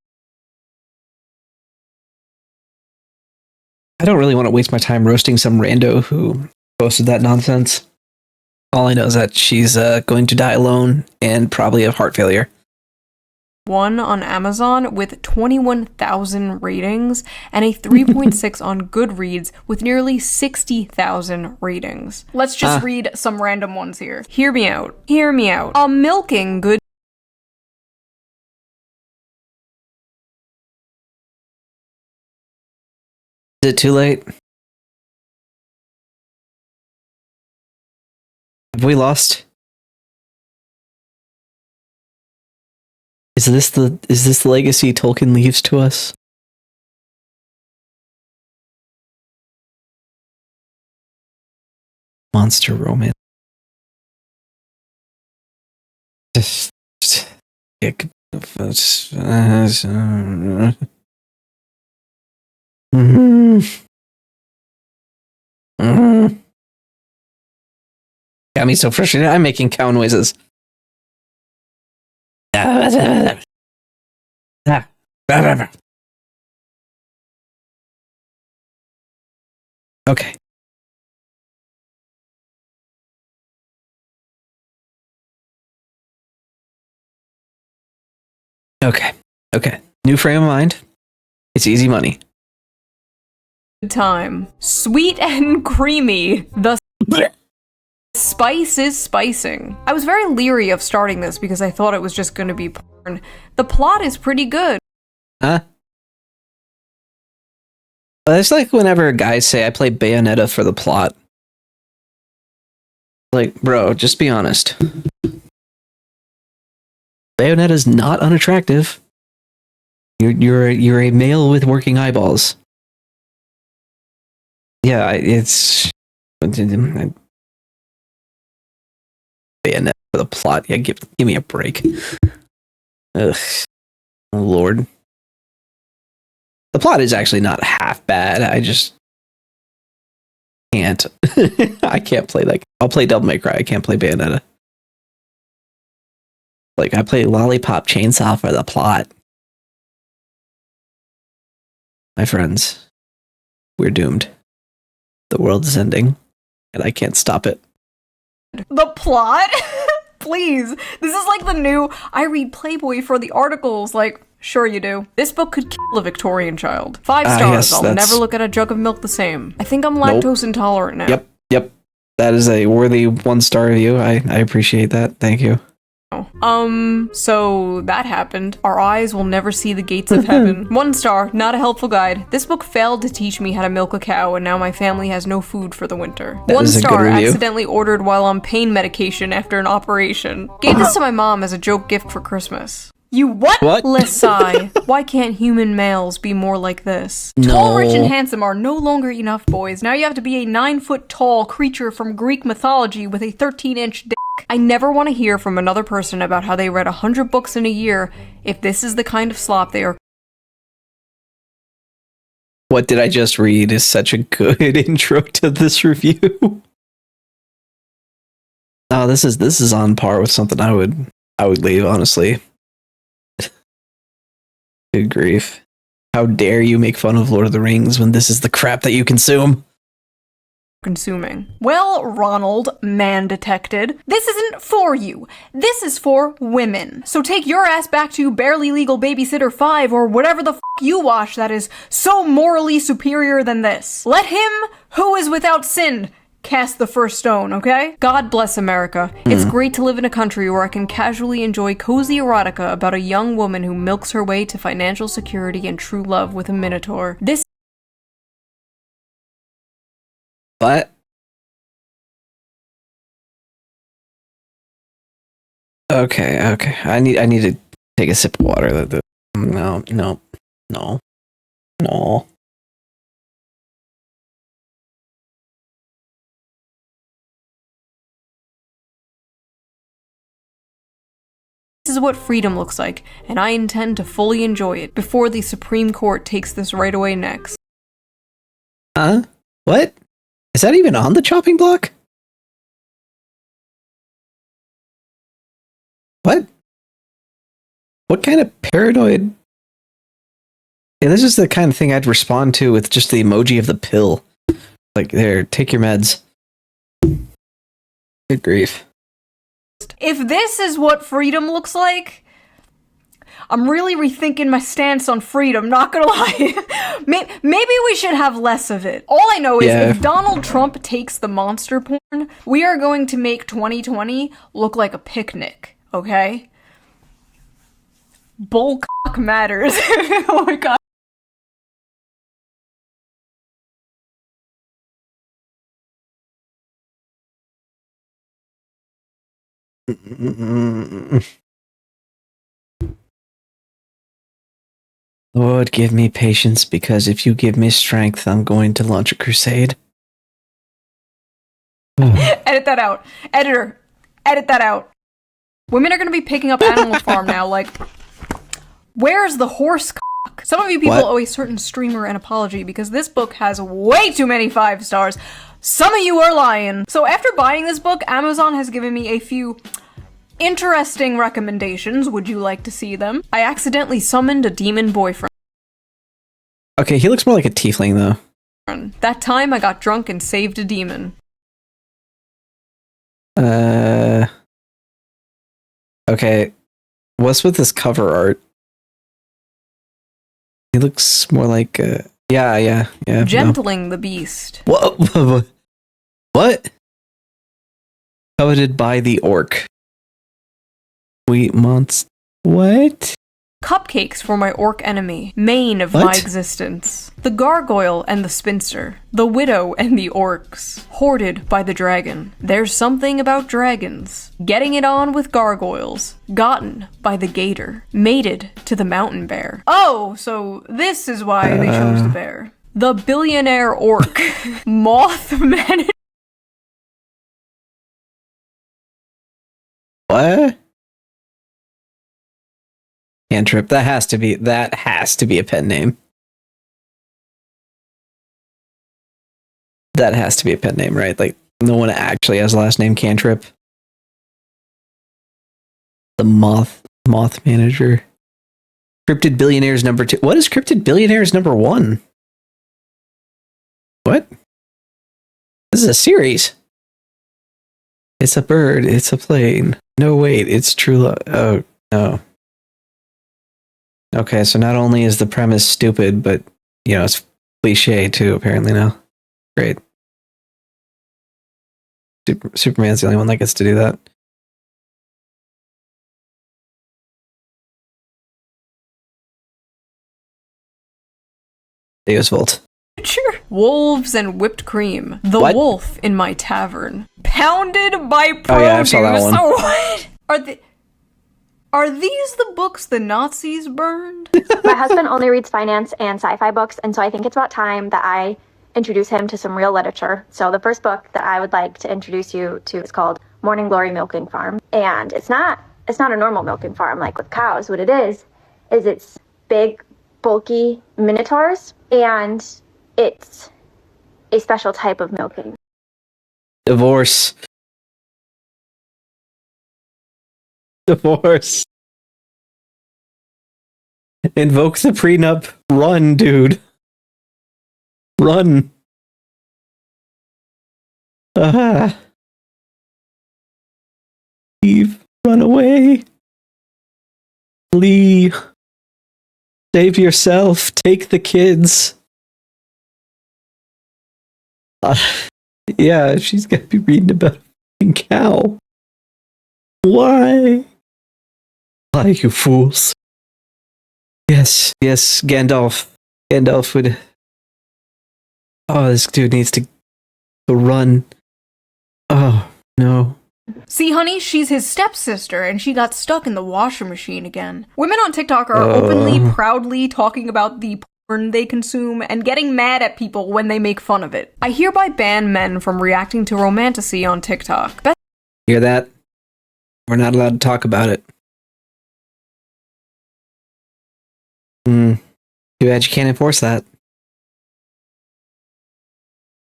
Speaker 1: I don't really want to waste my time roasting some rando who posted that nonsense. All I know is that she's going to die alone and probably have heart failure.
Speaker 2: One on Amazon with 21,000 ratings and a 3.6 on Goodreads with nearly 60,000 ratings. Let's just read some random ones here. Hear me out. Hear me out. A milking good.
Speaker 1: Is it too late? Have we lost? Is this the legacy Tolkien leaves to us? Monster romance. Got me so frustrated. I'm making cow noises. Okay. Okay. New frame of mind. It's easy money.
Speaker 2: Time. Sweet and creamy. The spice is spicing. I was very leery of starting this because I thought it was just going to be porn. The plot is pretty good.
Speaker 1: Huh? Well, it's like whenever guys say I play Bayonetta for the plot. Like, bro, just be honest. Bayonetta's not unattractive. You're a male with working eyeballs. Yeah, it's Bayonetta for the plot. Yeah, give me a break. Ugh, oh, Lord. The plot is actually not half bad. I just can't. I can't play that. I'll play Devil May Cry. I can't play Bayonetta. Like, I play Lollipop Chainsaw for the plot. My friends, we're doomed. The world is ending, and I can't stop it.
Speaker 2: The plot? Please. This is like the new, I read Playboy for the articles. Like, sure you do. This book could kill a Victorian child. 5 stars.
Speaker 1: Yes,
Speaker 2: I'll never look at a jug of milk the same. I think I'm lactose intolerant now.
Speaker 1: Yep. That is a worthy 1-star review. I appreciate that. Thank you.
Speaker 2: So that happened. Our eyes will never see the gates of heaven. 1 star, not a helpful guide. This book failed to teach me how to milk a cow, and now my family has no food for the winter.
Speaker 1: That
Speaker 2: 1
Speaker 1: is a good
Speaker 2: star,
Speaker 1: review.
Speaker 2: accidentally ordered while on pain medication after an operation. Gave this to my mom as a joke gift for Christmas. You what? Let's sigh. Why can't human males be more like this?
Speaker 1: No.
Speaker 2: Tall, rich, and handsome are no longer enough, boys. Now you have to be a 9-foot-tall creature from Greek mythology with a 13-inch dick. I never want to hear from another person about how they read 100 books in a year if this is the kind of slop they are.
Speaker 1: What did I just read is such a good intro to this review. Oh, this is on par with something I would leave, honestly. Good grief. How dare you make fun of Lord of the Rings when this is the crap that you consume?
Speaker 2: Consuming. Well, Ronald, man detected, this isn't for you. This is for women. So take your ass back to Barely Legal Babysitter 5 or whatever the f you watch that is so morally superior than this. Let him who is without sin cast the first stone, okay? God bless America. It's great to live in a country where I can casually enjoy cozy erotica about a young woman who milks her way to financial security and true love with a minotaur. This
Speaker 1: What? Okay. I need to take a sip of water. No.
Speaker 2: is what freedom looks like, and I intend to fully enjoy it before the Supreme Court takes this right away next.
Speaker 1: Huh? What? Is that even on the chopping block? What? What kind of paranoid? Yeah, this is the kind of thing I'd respond to with just the emoji of the pill. Like, there, take your meds. Good grief.
Speaker 2: If this is what freedom looks like, I'm really rethinking my stance on freedom, not gonna lie. Maybe we should have less of it. All I know is if Donald Trump takes the monster porn, we are going to make 2020 look like a picnic, okay? Bull cock matters. Oh my god.
Speaker 1: Lord, give me patience, because if you give me strength, I'm going to launch a crusade.
Speaker 2: Edit that out. Editor, edit that out. Women are gonna be picking up Animal Farm now, like, where's the horse cock? Some of you people owe a certain streamer an apology because this book has way too many 5 stars. Some of you are lying. So after buying this book, Amazon has given me a few interesting recommendations. Would you like to see them? I accidentally summoned a demon boyfriend.
Speaker 1: Okay, he looks more like a tiefling, though.
Speaker 2: That time I got drunk and saved a demon.
Speaker 1: Okay. What's with this cover art? He looks more like, yeah.
Speaker 2: Gentling the beast.
Speaker 1: What? What? Coveted by the orc. Sweet monster. What?
Speaker 2: Cupcakes for my orc enemy, main of my existence. The gargoyle and the spinster. The widow and the orcs. Hoarded by the dragon. There's something about dragons. Getting it on with gargoyles. Gotten by the gator. Mated to the mountain bear. Oh, so this is why they chose the bear. The billionaire orc. Mothman.
Speaker 1: What? Cantrip. That has to be a pen name. That has to be a pen name, right? Like, no one actually has a last name Cantrip. The moth manager. Cryptid Billionaires number 2. What is Cryptid Billionaires number 1? What? This is a series. It's a bird. It's a plane. No, wait. It's true love. Oh, no. Okay, so not only is the premise stupid, but, it's cliche too, apparently now. Great. Superman's the only one that gets to do that. Deus Volt.
Speaker 2: Wolves and whipped cream. The wolf in my tavern. Pounded by produce.
Speaker 1: Oh yeah, I saw that one.
Speaker 2: What? Are these the books the Nazis burned?
Speaker 12: My husband only reads finance and sci-fi books, and so I think it's about time that I introduce him to some real literature. So the first book that I would like to introduce you to is called Morning Glory Milking Farm. And it's not a normal milking farm like with cows. What it is it's big, bulky minotaurs, and it's a special type of milking.
Speaker 1: Divorce. Invoke the prenup. Run, dude. Run. Leave. Run away. Flee. Save yourself. Take the kids. Yeah, she's gonna be reading about a fucking cow. Why? Why, you fools? Yes, Gandalf. Gandalf would... Oh, this dude needs to go run. Oh, no.
Speaker 2: See, honey, she's his stepsister, and she got stuck in the washing machine again. Women on TikTok are openly, proudly talking about the porn they consume and getting mad at people when they make fun of it. I hereby ban men from reacting to romantasy on TikTok.
Speaker 1: Hear that? We're not allowed to talk about it. Too bad you can't enforce that.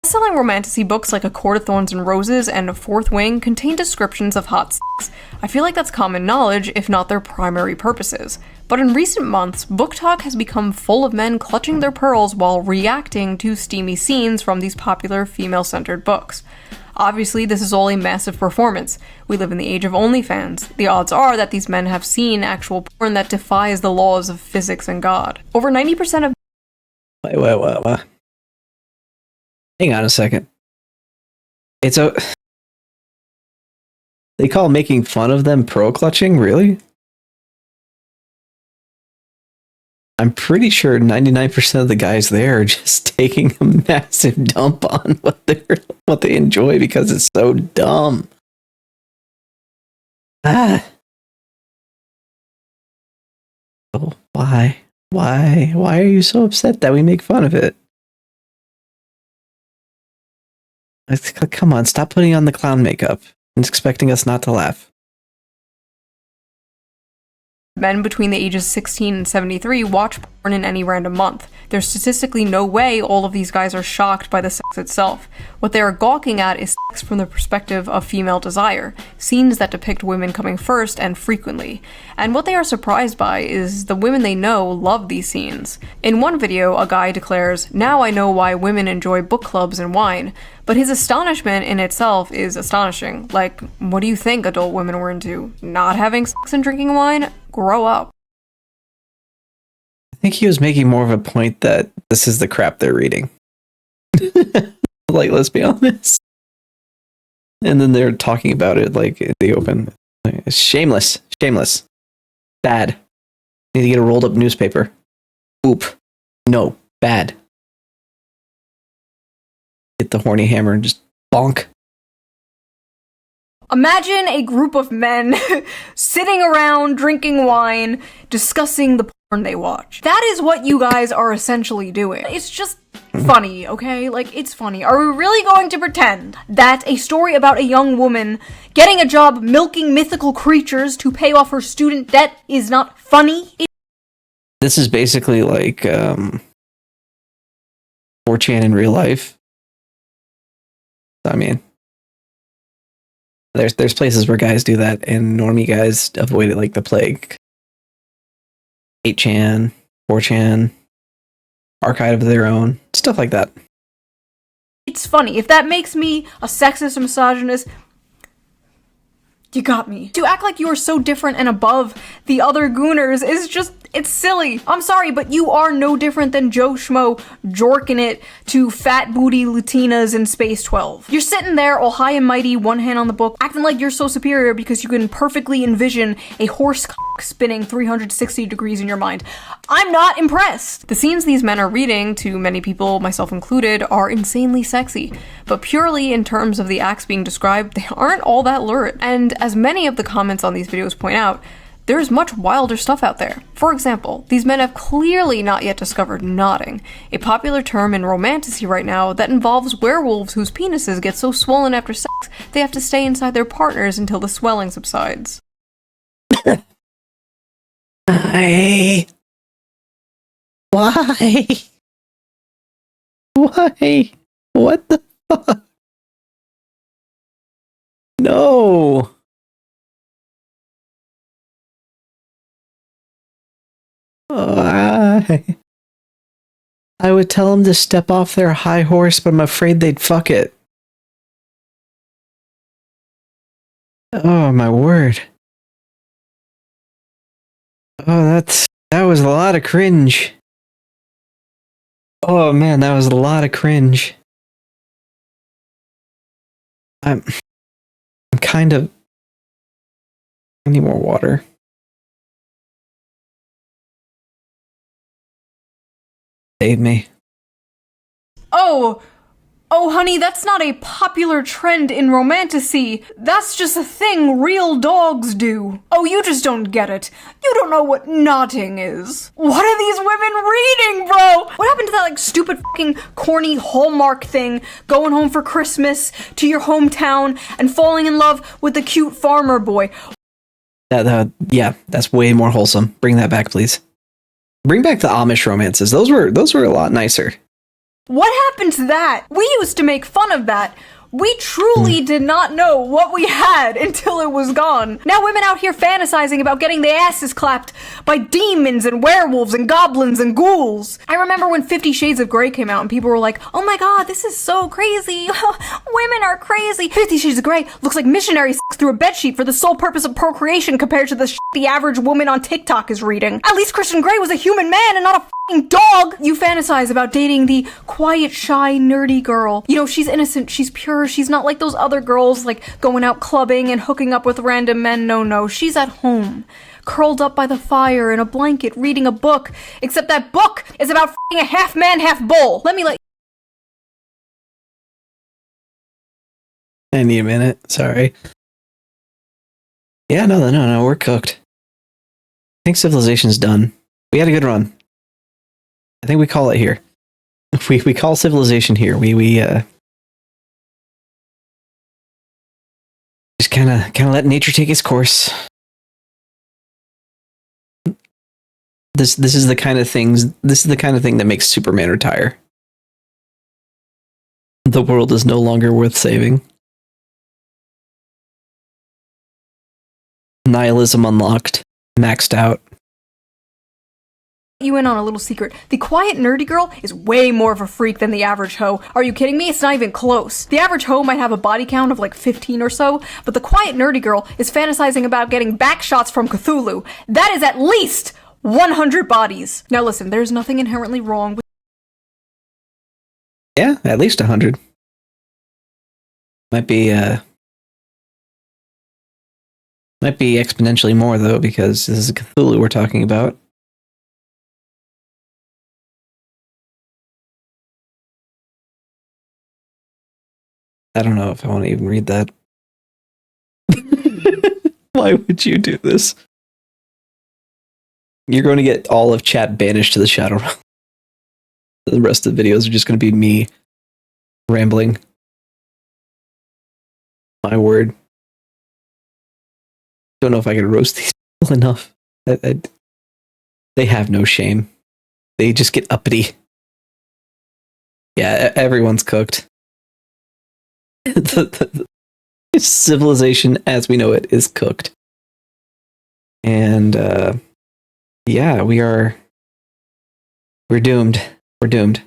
Speaker 2: Best-selling romantasy books like A Court of Thorns and Roses and A Fourth Wing contain descriptions of hot sex. I feel like that's common knowledge, if not their primary purposes. But in recent months, book talk has become full of men clutching their pearls while reacting to steamy scenes from these popular female-centered books. Obviously, this is all a massive performance. We live in the age of OnlyFans. The odds are that these men have seen actual porn that defies the laws of physics and God. Over 90% of...
Speaker 1: Wait. Hang on a second. It's a... They call making fun of them pearl clutching? Really? I'm pretty sure 99% of the guys there are just taking a massive dump on what they enjoy because it's so dumb. Oh, why? Why are you so upset that we make fun of it? Come on, stop putting on the clown makeup and expecting us not to laugh.
Speaker 2: Men between the ages 16 and 73 watch porn in any random month. There's statistically no way all of these guys are shocked by the sex itself. What they are gawking at is sex from the perspective of female desire, scenes that depict women coming first and frequently. And what they are surprised by is the women they know love these scenes. In one video, a guy declares, "Now I know why women enjoy book clubs and wine." But his astonishment in itself is astonishing. Like, what do you think adult women were into? Not having sex and drinking wine? Grow up.
Speaker 1: I think he was making more of a point that this is the crap they're reading. Like, let's be honest. And then they're talking about it like in the open. It's shameless. Bad. Need to get a rolled up newspaper. Oop. No. Bad. Get the horny hammer and just bonk.
Speaker 2: Imagine a group of men sitting around drinking wine, discussing the porn they watch. That is what you guys are essentially doing. It's just funny, okay? Like, it's funny. Are we really going to pretend that a story about a young woman getting a job milking mythical creatures to pay off her student debt is not funny?
Speaker 1: This is basically like 4chan in real life. I mean, there's places where guys do that, and normie guys avoid it like the plague. 8chan, 4chan, archive of their own, stuff like that.
Speaker 2: It's funny. If that makes me a sexist or misogynist, you got me. To act like you are so different and above the other gooners is just, it's silly. I'm sorry, but you are no different than Joe Schmo jorking it to fat booty Latinas in Space 12. You're sitting there all high and mighty, one hand on the book, acting like you're so superior because you can perfectly envision a horse cock spinning 360 degrees in your mind. I'm not impressed. The scenes these men are reading, to many people, myself included, are insanely sexy. But purely in terms of the acts being described, they aren't all that lurid. And as many of the comments on these videos point out, there's much wilder stuff out there. For example, these men have clearly not yet discovered knotting, a popular term in romantasy right now that involves werewolves whose penises get so swollen after sex they have to stay inside their partners until the swelling subsides.
Speaker 1: Why? What the fuck? No. Why? I would tell them to step off their high horse, but I'm afraid they'd fuck it. Oh, my word. Oh, that was a lot of cringe. Oh man, that was a lot of cringe. I'm kind of... I need more water. Save me.
Speaker 2: Oh, honey, that's not a popular trend in romantasy. That's just a thing real dogs do. Oh, you just don't get it. You don't know what knotting is. What are these women reading, bro? What happened to that, like, stupid fucking corny Hallmark thing? Going home for Christmas to your hometown and falling in love with the cute farmer boy.
Speaker 1: Yeah, that's way more wholesome. Bring that back, please. Bring back the Amish romances. Those were a lot nicer.
Speaker 2: What happened to that? We used to make fun of that. We truly did not know what we had until it was gone. Now women out here fantasizing about getting their asses clapped by demons and werewolves and goblins and ghouls. I remember when 50 Shades of Grey came out and people were like, oh my god, this is so crazy. Women are crazy. 50 Shades of Grey looks like missionary sex through a bedsheet for the sole purpose of procreation compared to the shit the average woman on TikTok is reading. At least Christian Grey was a human man and not a fucking dog. You fantasize about dating the quiet, shy, nerdy girl. You know, she's innocent, she's pure, she's not like those other girls, like going out clubbing and hooking up with random men. No, she's at home, curled up by the fire in a blanket, reading a book, except that book is about f***ing a half man, half bull. Let me
Speaker 1: I need a minute, sorry. Yeah, no, we're cooked. I think Civilization's done. We had a good run. I think we call it here. We call Civilization here. We just kind of let nature take its course. This is the kind of thing that makes Superman retire. The world is no longer worth saving. Nihilism unlocked, maxed out.
Speaker 2: you in on a little secret. The quiet nerdy girl is way more of a freak than the average hoe. Are you kidding me? It's not even close. The average hoe might have a body count of like 15 or so, but the quiet nerdy girl is fantasizing about getting back shots from Cthulhu. That is at least 100 bodies. Now listen, there's nothing inherently wrong with...
Speaker 1: Yeah, at least 100. Might be exponentially more, though, because this is Cthulhu we're talking about. I don't know if I want to even read that. Why would you do this? You're going to get all of chat banished to the Shadow Realm. The rest of the videos are just going to be me rambling. My word. Don't know if I can roast these people enough. They have no shame. They just get uppity. Yeah, everyone's cooked. The civilization as we know it is cooked. And yeah, we're doomed. We're doomed.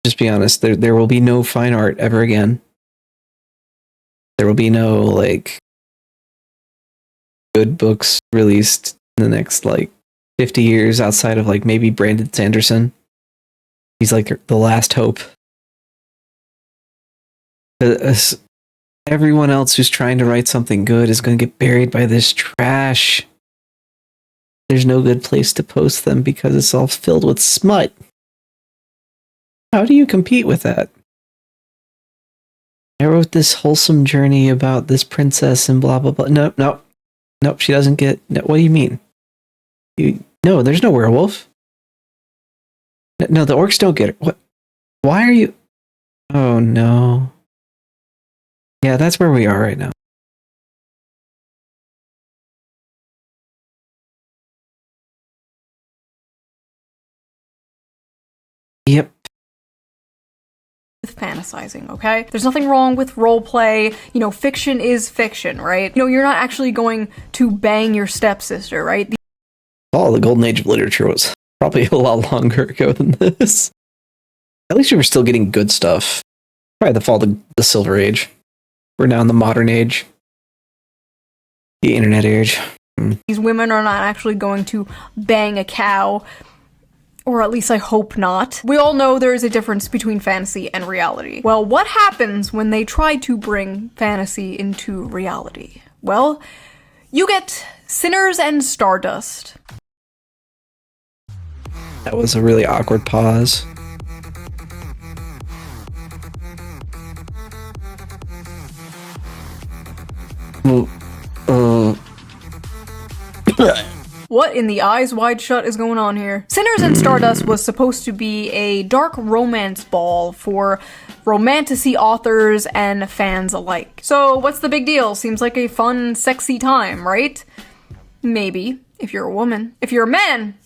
Speaker 1: Just be honest, there will be no fine art ever again. There will be no like good books released in the next like 50 years outside of like maybe Brandon Sanderson. He's like the last hope. Everyone else who's trying to write something good is going to get buried by this trash. There's no good place to post them because it's all filled with smut. How do you compete with that? I wrote this wholesome journey about this princess and blah, blah, blah. Nope, she doesn't get... No, what do you mean? No, there's no werewolf. No, the orcs don't get it. What? Why are you... Oh, no. Yeah, that's where we are right now. Yep.
Speaker 2: With fantasizing, okay? There's nothing wrong with roleplay. You know, fiction is fiction, right? You know, you're not actually going to bang your stepsister, right?
Speaker 1: Oh, the golden age of literature was probably a lot longer ago than this. At least we were still getting good stuff. Probably the fall of the Silver Age. We're now in the modern age. The internet age.
Speaker 2: These women are not actually going to bang a cow. Or at least I hope not. We all know there is a difference between fantasy and reality. Well, what happens when they try to bring fantasy into reality? Well, you get Sinners and Stardust.
Speaker 1: That was a really awkward pause.
Speaker 2: What in the eyes wide shut is going on here? Sinners and Stardust was supposed to be a dark romance ball for romantasy authors and fans alike. So what's the big deal? Seems like a fun, sexy time, right? Maybe, if you're a woman. If you're a man,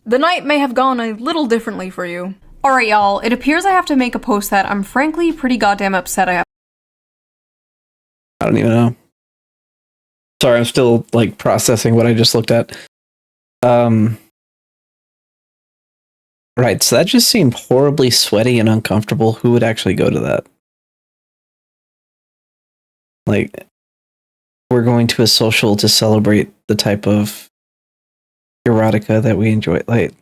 Speaker 2: the night may have gone a little differently for you. Alright y'all, it appears I have to make a post that I'm frankly pretty goddamn upset I have.
Speaker 1: I don't even know. Sorry, I'm still like processing what I just looked at. Right, so that just seemed horribly sweaty and uncomfortable. Who would actually go to that? Like, we're going to a social to celebrate the type of erotica that we enjoy. Like,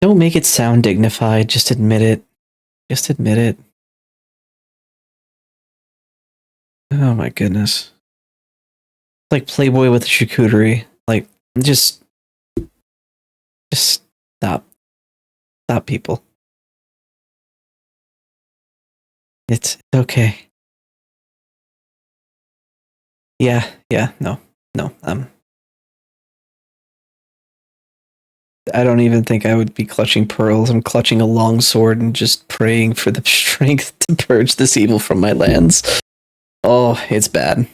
Speaker 1: don't make it sound dignified. Just admit it. Just admit it. Oh my goodness. Like Playboy with a charcuterie. Like, just stop. Stop, people. It's okay. Yeah, no. I don't even think I would be clutching pearls. I'm clutching a long sword and just praying for the strength to purge this evil from my lands. Oh, it's bad.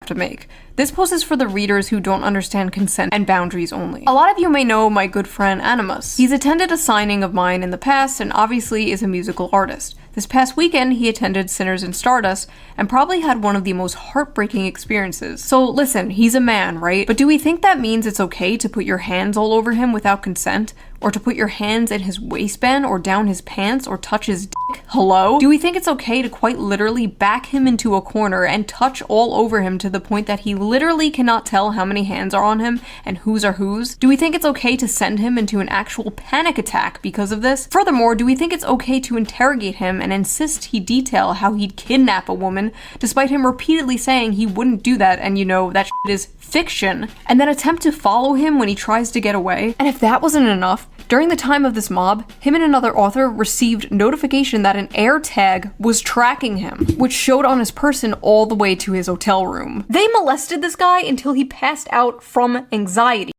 Speaker 2: To make. This post is for the readers who don't understand consent and boundaries only. A lot of you may know my good friend Animus. He's attended a signing of mine in the past and obviously is a musical artist. This past weekend, he attended Sinners and Stardust and probably had one of the most heartbreaking experiences. So listen, he's a man, right? But do we think that means it's okay to put your hands all over him without consent? Or to put your hands in his waistband or down his pants or touch his dick? Hello? Do we think it's okay to quite literally back him into a corner and touch all over him to the point that he literally cannot tell how many hands are on him and whose are whose? Do we think it's okay to send him into an actual panic attack because of this? Furthermore, do we think it's okay to interrogate him and insist he detail how he'd kidnap a woman despite him repeatedly saying he wouldn't do that and you know that shit is fiction, and then attempt to follow him when he tries to get away? And if that wasn't enough, during the time of this mob, him and another author received notification that an air tag was tracking him, which showed on his person all the way to his hotel room. They molested this guy until he passed out from anxiety.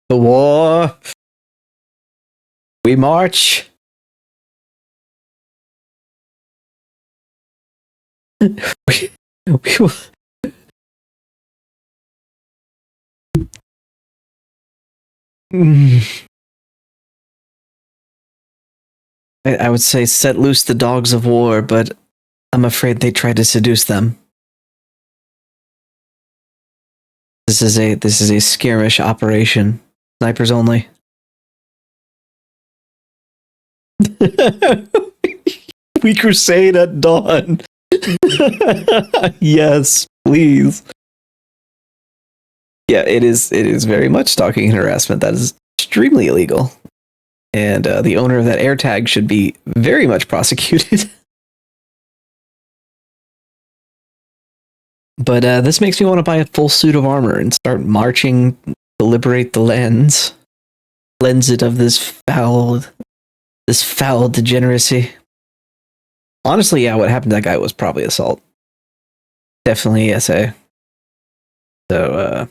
Speaker 1: The war. We march. we will. I would say set loose the dogs of war, but I'm afraid they tried to seduce them. This is a skirmish operation. Snipers only. We crusade at dawn. Yes, please. Yeah, it is very much stalking and harassment. That is extremely illegal. And the owner of that AirTag should be very much prosecuted. But this makes me want to buy a full suit of armor and start marching to liberate the lands. Cleanse it of this foul degeneracy. Honestly, yeah, what happened to that guy was probably assault. Definitely SA. So,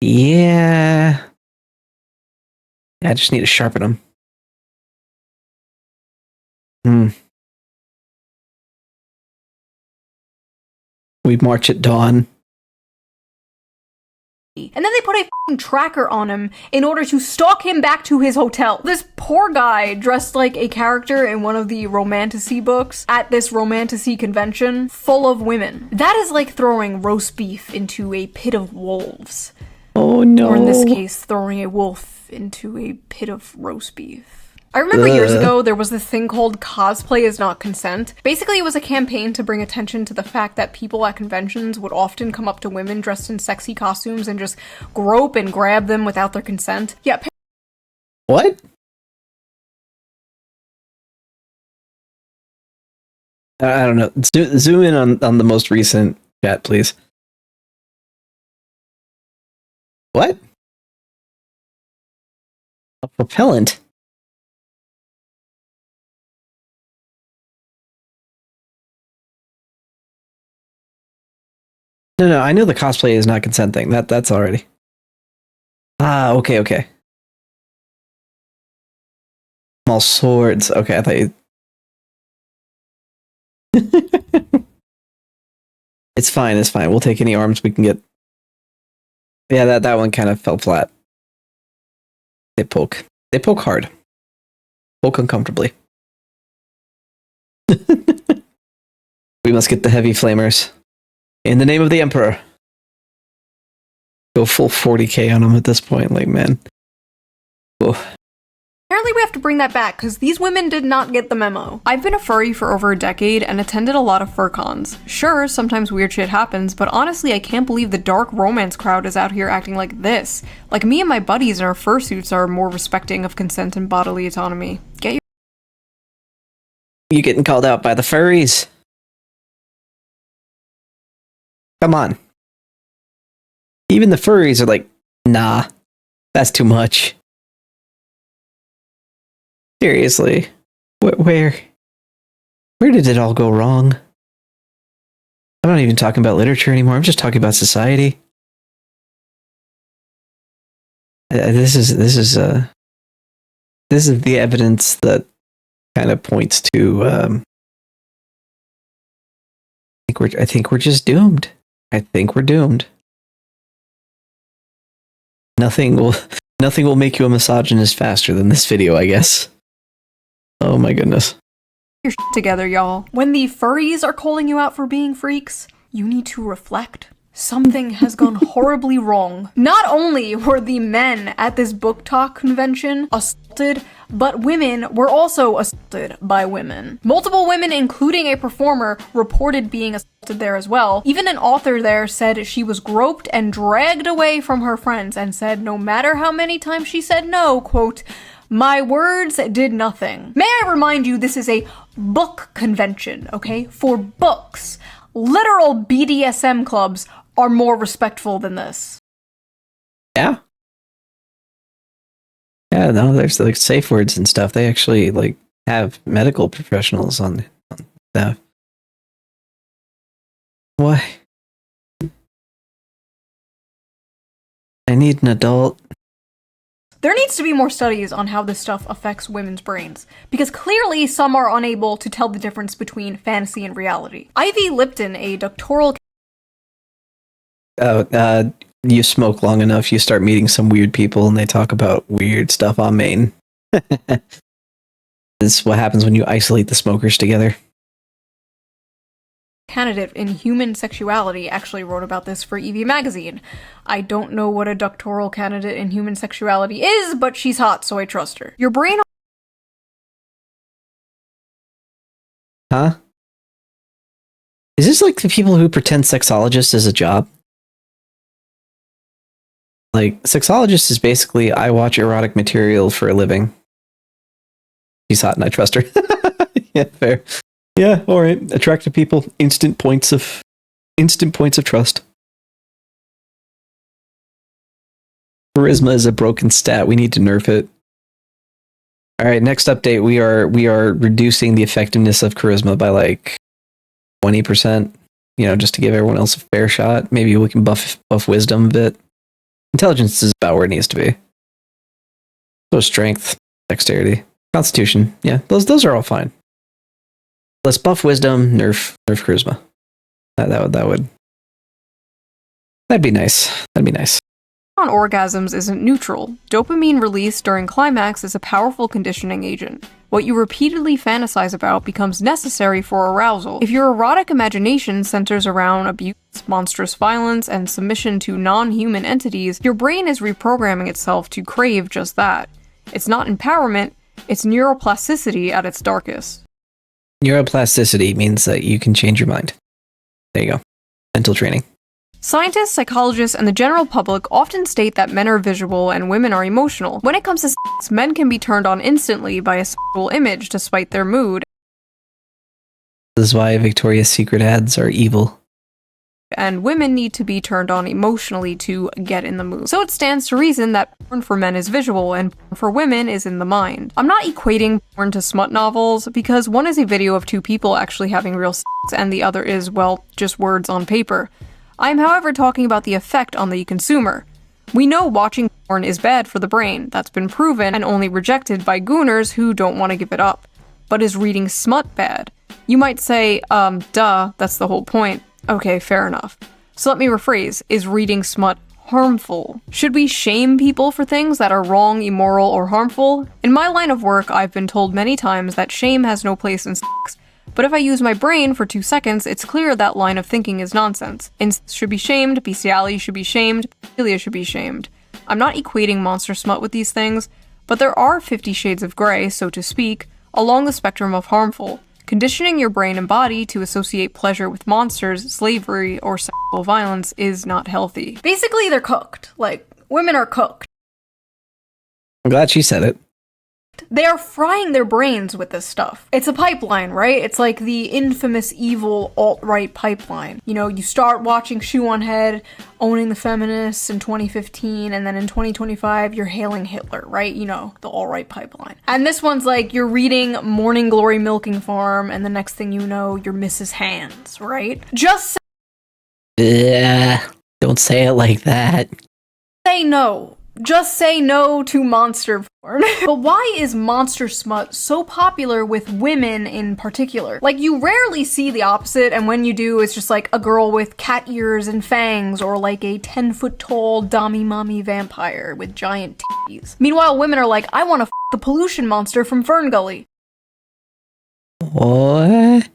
Speaker 1: yeah. I just need to sharpen them. We march at dawn.
Speaker 2: and then they put a f***ing tracker on him in order to stalk him back to his hotel. This poor guy dressed like a character in one of the romantasy books at this romantasy convention full of women. That is like throwing roast beef into a pit of wolves.
Speaker 1: Oh no.
Speaker 2: Or in this case, throwing a wolf into a pit of roast beef. I remember years ago, there was this thing called cosplay is not consent. Basically, it was a campaign to bring attention to the fact that people at conventions would often come up to women dressed in sexy costumes and just grope and grab them without their consent. Yeah.
Speaker 1: What? I don't know. Zoom in on the most recent chat, please. What? A propellant? No, I know the cosplay is not consent thing. That's already. Ah, okay. Small swords. Okay, I thought you. It's fine. We'll take any arms we can get. Yeah, that one kind of fell flat. They poke hard. Poke uncomfortably. We must get the heavy flamers. In the name of the Emperor. Go full 40k on them at this point, like, man. Oh.
Speaker 2: Apparently we have to bring that back, because these women did not get the memo. I've been a furry for over a decade and attended a lot of fur cons. Sure, sometimes weird shit happens, but honestly I can't believe the dark romance crowd is out here acting like this. Like, me and my buddies in our fursuits are more respecting of consent and bodily autonomy. Get your—
Speaker 1: You getting called out by the furries? Come on. Even the furries are like, nah, that's too much. Seriously. Where did it all go wrong? I'm not even talking about literature anymore. I'm just talking about society. This is the evidence that kind of points to I think we're just doomed. I think we're doomed. Nothing will make you a misogynist faster than this video, I guess. Oh my goodness.
Speaker 2: your shit together, y'all. When the furries are calling you out for being freaks, you need to reflect. Something has gone horribly wrong. Not only were the men at this book talk convention assaulted, but women were also assaulted by women. Multiple women, including a performer, reported being assaulted there as well. Even an author there said she was groped and dragged away from her friends and said no matter how many times she said no, quote, "My words did nothing." May I remind you, this is a book convention, okay? For books. Literal BDSM clubs are more respectful than this.
Speaker 1: Yeah. Yeah, no, there's like safe words and stuff. They actually like have medical professionals on staff. Why? I need an adult.
Speaker 2: There needs to be more studies on how this stuff affects women's brains, because clearly some are unable to tell the difference between fantasy and reality. Ivy Lipton, a doctoral
Speaker 1: You smoke long enough, you start meeting some weird people and they talk about weird stuff on Maine. This is what happens when you isolate the smokers together.
Speaker 2: candidate in human sexuality actually wrote about this for EV magazine. I don't know what a doctoral candidate in human sexuality is, but she's hot, so I trust her. Your brain...
Speaker 1: Huh? Is this like the people who pretend sexologist is a job? Like, sexologist is basically, I watch erotic material for a living. She's hot and I trust her. Yeah, fair. Yeah, alright. Attractive people, instant points of trust. Charisma is a broken stat. We need to nerf it. Alright, next update. We are reducing the effectiveness of charisma by like 20%. You know, just to give everyone else a fair shot. Maybe we can buff wisdom a bit. Intelligence is about where it needs to be. So strength, dexterity, constitution. Yeah, those are all fine. Let's buff wisdom, nerf charisma. That'd be nice. That'd be nice.
Speaker 2: on orgasms isn't neutral. Dopamine release during climax is a powerful conditioning agent. What you repeatedly fantasize about becomes necessary for arousal. If your erotic imagination centers around abuse, monstrous violence, and submission to non-human entities, your brain is reprogramming itself to crave just that. It's not empowerment, it's neuroplasticity at its darkest.
Speaker 1: Neuroplasticity means that you can change your mind. There you go. Mental training.
Speaker 2: Scientists, psychologists, and the general public often state that men are visual and women are emotional. When it comes to sex, men can be turned on instantly by a sexual image despite their mood.
Speaker 1: This is why Victoria's Secret ads are evil.
Speaker 2: And women need to be turned on emotionally to get in the mood. So it stands to reason that porn for men is visual and porn for women is in the mind. I'm not equating porn to smut novels because one is a video of two people actually having real sex and the other is, well, just words on paper. I am, however, talking about the effect on the consumer. We know watching porn is bad for the brain. That's been proven and only rejected by gooners who don't want to give it up. But is reading smut bad? You might say, duh, that's the whole point. Okay, fair enough. So let me rephrase, is reading smut harmful? Should we shame people for things that are wrong, immoral, or harmful? In my line of work, I've been told many times that shame has no place in sex. But if I use my brain for 2 seconds, it's clear that line of thinking is nonsense. Incest should be shamed, bestiality should be shamed, pedophilia should be shamed. I'm not equating monster smut with these things, but there are 50 shades of gray, so to speak, along the spectrum of harmful. Conditioning your brain and body to associate pleasure with monsters, slavery, or sexual violence is not healthy. Basically, they're cooked. Like, women are cooked.
Speaker 1: I'm glad she said it.
Speaker 2: They are frying their brains with this stuff. It's a pipeline, right? It's like the infamous evil alt-right pipeline. You know, you start watching Shoe on Head, owning the feminists in 2015, and then in 2025, you're hailing Hitler, right? You know, the alt-right pipeline. And this one's like, you're reading Morning Glory Milking Farm, and the next thing you know, you're Mrs. Hands, right? Just
Speaker 1: don't say it like that.
Speaker 2: say no. Just say no to monster porn. But why is monster smut so popular with women in particular? Like, you rarely see the opposite, and when you do, it's just like a girl with cat ears and fangs, or like a 10-foot-tall dommy-mommy vampire with giant titties. Meanwhile, women are like, I want to f the pollution monster from Fern Gully.
Speaker 1: What?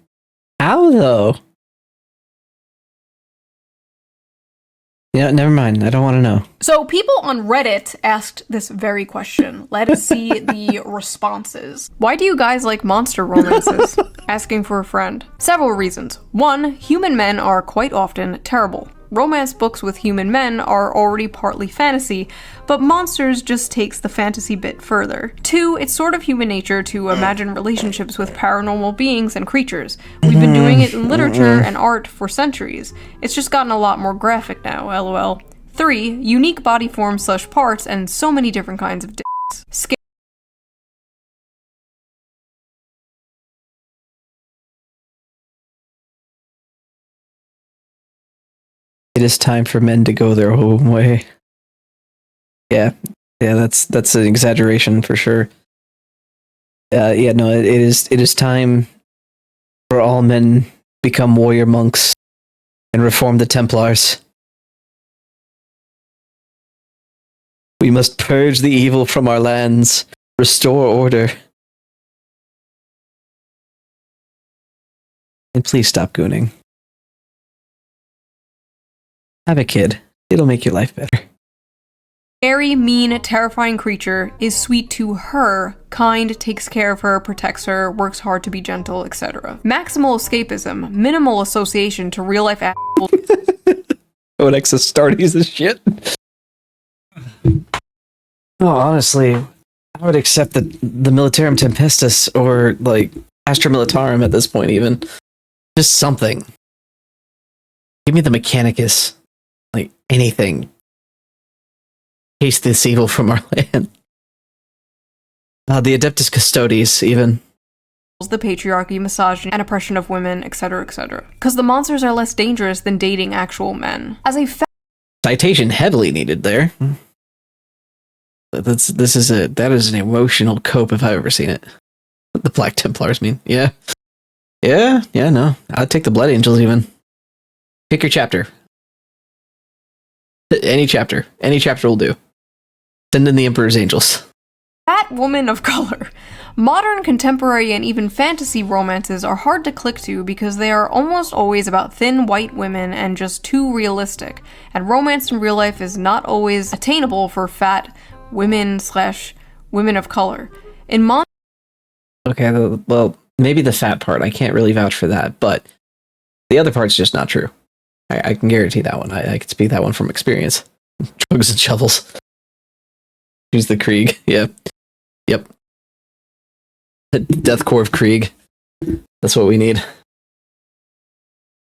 Speaker 1: How, though? Yeah, never mind. I don't want to know.
Speaker 2: So people on Reddit asked this very question. Let us see the responses. Why do you guys like monster romances? Asking for a friend. Several reasons. 1, human men are quite often terrible. Romance books with human men are already partly fantasy, but monsters just takes the fantasy bit further. 2, it's sort of human nature to imagine relationships with paranormal beings and creatures. We've been doing it in literature and art for centuries. It's just gotten a lot more graphic now, lol. 3, unique body forms / parts and so many different kinds of dicks.
Speaker 1: It is time for men to go their own way. Yeah, that's an exaggeration for sure. It is time for all men become warrior monks and reform the Templars. We must purge the evil from our lands, restore order. And please stop gooning. Have a kid. It'll make your life better.
Speaker 2: Scary, mean, terrifying creature is sweet to her, kind, takes care of her, protects her, works hard to be gentle, etc. Maximal escapism, minimal association to real life assholes.
Speaker 1: Oh, Nexus Starties is shit. Oh, honestly, I would accept the Militarum Tempestus or like Astra Militarum at this point even. Just something. Give me the Mechanicus. Like anything. Chase this evil from our land. The Adeptus Custodes, even.
Speaker 2: The patriarchy, misogyny, and oppression of women, etc., etc. Because the monsters are less dangerous than dating actual men. As a
Speaker 1: citation heavily needed there. That is an emotional cope if I've ever seen it. The Black Templars mean, yeah. Yeah, no. I'd take the Blood Angels even. Pick your chapter. Any chapter will do. Send in the Emperor's Angels.
Speaker 2: Fat woman of color. Modern, contemporary, and even fantasy romances are hard to click to because they are almost always about thin white women and just too realistic, and romance in real life is not always attainable for fat women/women of color.
Speaker 1: Okay, well, maybe the fat part, I can't really vouch for that, but the other part's just not true. I can guarantee that one. I can speak that one from experience. Drugs and shovels. Here's the Krieg. Yeah. Yep. The deathcore of Krieg. That's what we need.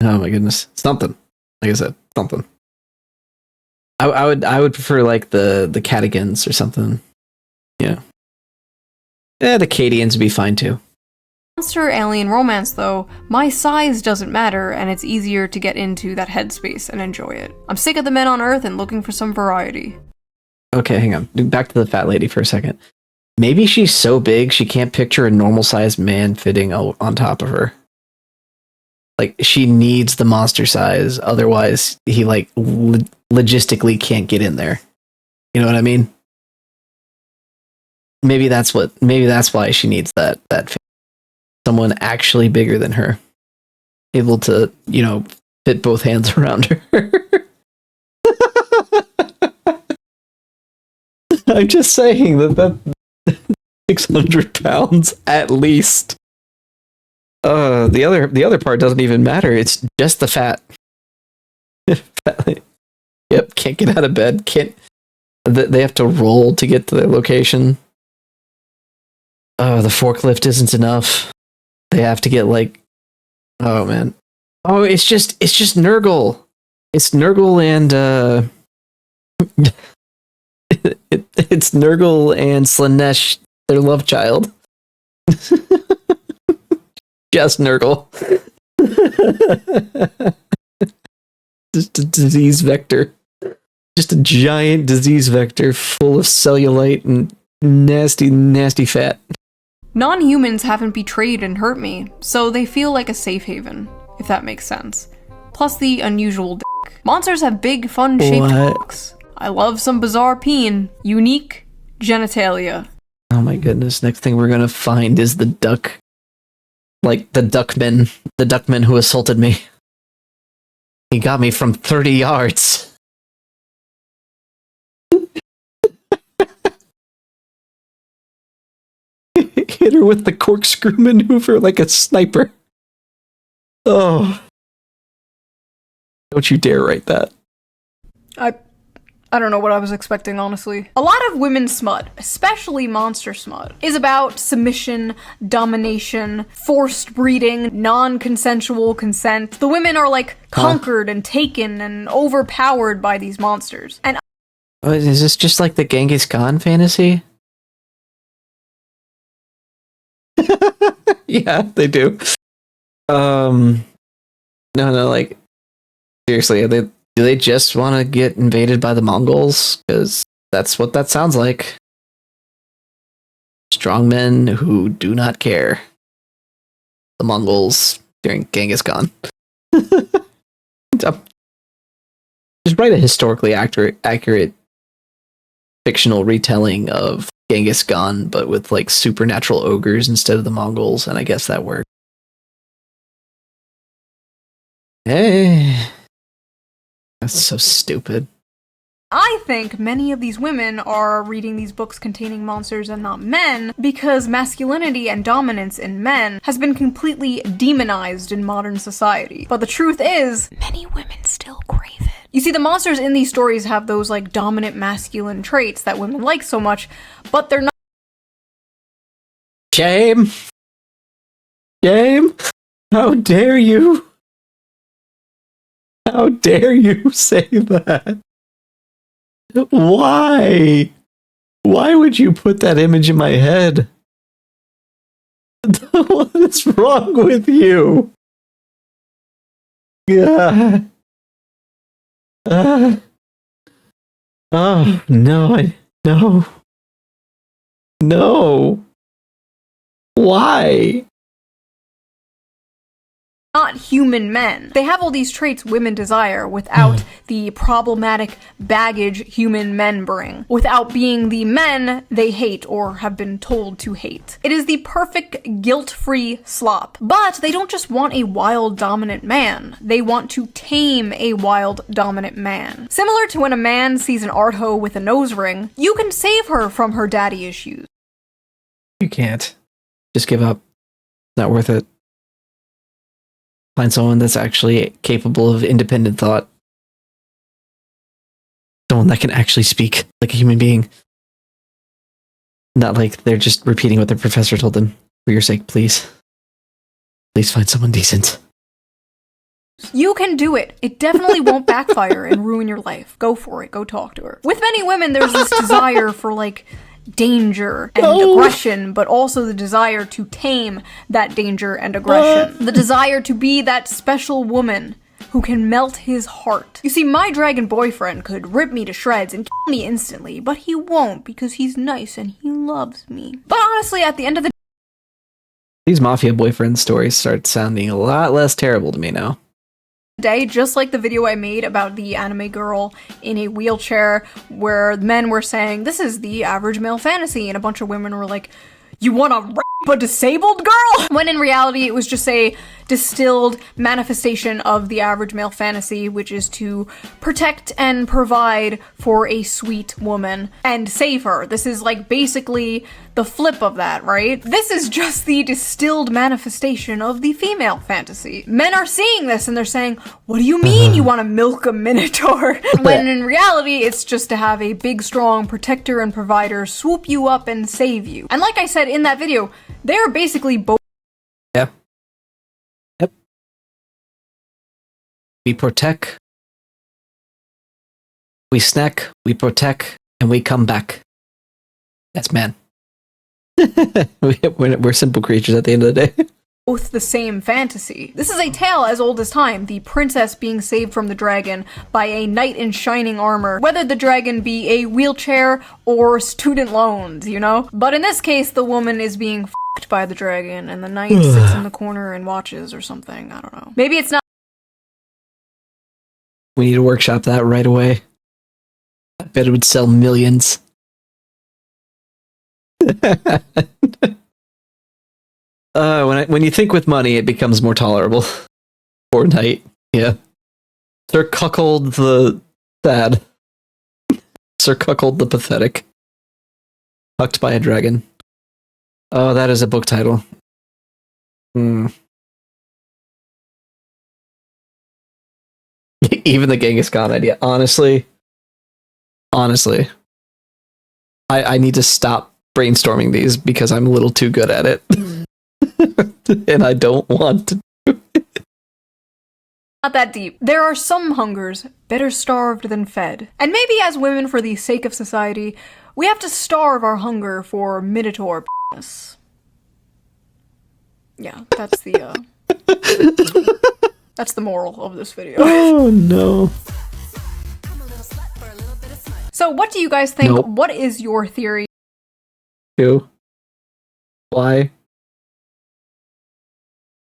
Speaker 1: Oh my goodness. Something. Like I said, something. I would prefer like the Cadigans or something. Yeah. Yeah, the Cadians would be fine too.
Speaker 2: Monster alien romance, though, my size doesn't matter, and it's easier to get into that headspace and enjoy it. I'm sick of the men on Earth and looking for some variety.
Speaker 1: Okay, hang on. Back to the fat lady for a second. Maybe she's so big she can't picture a normal-sized man fitting on top of her. Like, she needs the monster size, otherwise he, like, logistically can't get in there. You know what I mean? Maybe that's why she needs that someone actually bigger than her, able to, fit both hands around her. I'm just saying that 600 pounds at least. The other part doesn't even matter. It's just the fat. Yep, can't get out of bed. They have to roll to get to their location. Oh, the forklift isn't enough. They have to get oh man. Oh, it's just Nurgle. It's Nurgle and it's Nurgle and Slanesh, their love child. Just Nurgle. Just a disease vector. Just a giant disease vector full of cellulite and nasty, nasty fat.
Speaker 2: Non-humans haven't betrayed and hurt me, so they feel like a safe haven, if that makes sense. Plus the unusual dick. Monsters have big, fun-shaped cocks. I love some bizarre peen. Unique genitalia.
Speaker 1: Oh my goodness, next thing we're gonna find is the duck. Like, the duckman who assaulted me. He got me from 30 yards. Hit her with the corkscrew maneuver like a sniper. Oh. Don't you dare write that.
Speaker 2: I don't know what I was expecting, honestly. A lot of women's smut, especially monster smut, is about submission, domination, forced breeding, non-consensual consent. The women are conquered and taken and overpowered by these monsters. And
Speaker 1: is this just like the Genghis Khan fantasy? Yeah, they do. No, seriously, do they just want to get invaded by the Mongols? Because that's what that sounds like. Strong men who do not care. The Mongols during Genghis Khan. Just write a historically accurate fictional retelling of Genghis Khan, but with supernatural ogres instead of the Mongols, and I guess that worked. Hey. That's so stupid.
Speaker 2: I think many of these women are reading these books containing monsters and not men because masculinity and dominance in men has been completely demonized in modern society. But the truth is, many women still crave it. You see, the monsters in these stories have those dominant masculine traits that women like so much, but they're not.
Speaker 1: Shame! Shame! How dare you! How dare you say that? Why? Why would you put that image in my head? What is wrong with you? Yeah. Oh, no, no. No. Why?
Speaker 2: not human men. They have all these traits women desire without the problematic baggage human men bring, without being the men they hate or have been told to hate. It is the perfect guilt-free slop. But they don't just want a wild dominant man. They want to tame a wild dominant man. Similar to when a man sees an art hoe with a nose ring, you can save her from her daddy issues.
Speaker 1: You can't. Just give up. Not worth it. Find someone that's actually capable of independent thought. Someone that can actually speak like a human being. Not like they're just repeating what their professor told them. For your sake, please. Please find someone decent.
Speaker 2: You can do it. It definitely won't backfire and ruin your life. Go for it. Go talk to her. With many women, there's this desire for, like, danger and aggression, but also the desire to tame that danger and aggression. The desire to be that special woman who can melt his heart. You see, my dragon boyfriend could rip me to shreds and kill me instantly, but he won't because he's nice and he loves me. But honestly, at the end of the
Speaker 1: These mafia boyfriend stories start sounding a lot less terrible to me now.
Speaker 2: day, just like the video I made about the anime girl in a wheelchair where men were saying, this is the average male fantasy, and a bunch of women were like, you wanna rape a disabled girl? When in reality, it was just a distilled manifestation of the average male fantasy, which is to protect and provide for a sweet woman and save her. This is like basically the flip of that, right? This is just the distilled manifestation of the female fantasy. Men are seeing this and they're saying, what do you mean you want to milk a minotaur? When in reality, it's just to have a big, strong protector and provider swoop you up and save you. And like I said in that video, they're basically both.
Speaker 1: Yeah. Yep. We protect. We snack, we protect, and we come back. That's man. We're simple creatures at the end of the day.
Speaker 2: Both the same fantasy. This is a tale as old as time, the princess being saved from the dragon by a knight in shining armor, whether the dragon be a wheelchair or student loans, you know? But in this case, the woman is being f***ed by the dragon, and the knight sits in the corner and watches or something, I don't know. Maybe it's not.
Speaker 1: We need to workshop that right away. I bet it would sell millions. When you think with money, it becomes more tolerable. Poor knight, yeah. Sir Cuckold the sad. Sir Cuckold the pathetic. Hucked by a dragon. Oh, that is a book title. Even the Genghis Khan idea. Honestly, I need to stop brainstorming these because I'm a little too good at it. And I don't want to do it.
Speaker 2: Not that deep. There are some hungers better starved than fed. And maybe as women, for the sake of society, we have to starve our hunger for minotaur p***ness. Yeah, that's the, that's the moral of this video.
Speaker 1: Oh no.
Speaker 2: So what do you guys think?
Speaker 1: Nope.
Speaker 2: What is your theory?
Speaker 1: Who? Why?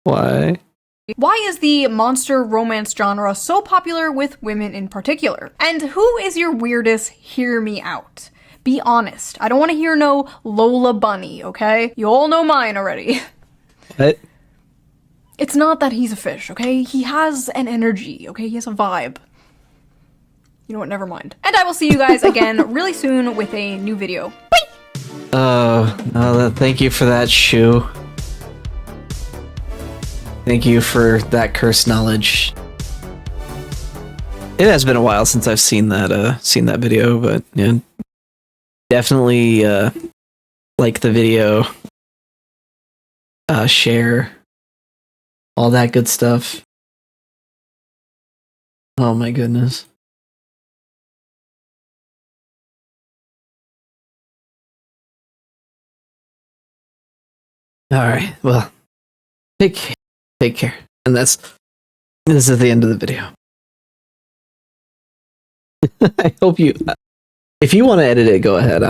Speaker 1: Why?
Speaker 2: Why is the monster romance genre so popular with women in particular? And who is your weirdest hear me out? Be honest. I don't want to hear no Lola Bunny, okay? You all know mine already.
Speaker 1: What?
Speaker 2: It's not that he's a fish, okay? He has an energy, okay? He has a vibe. You know what? Never mind. And I will see you guys again really soon with a new video. Bye!
Speaker 1: Thank you for that, Shu. Thank you for that cursed knowledge. It has been a while since I've seen that video, but yeah, definitely like the video, share, all that good stuff. Oh my goodness. All right, well, take care. And this is the end of the video. I hope you, if you want to edit it, go ahead.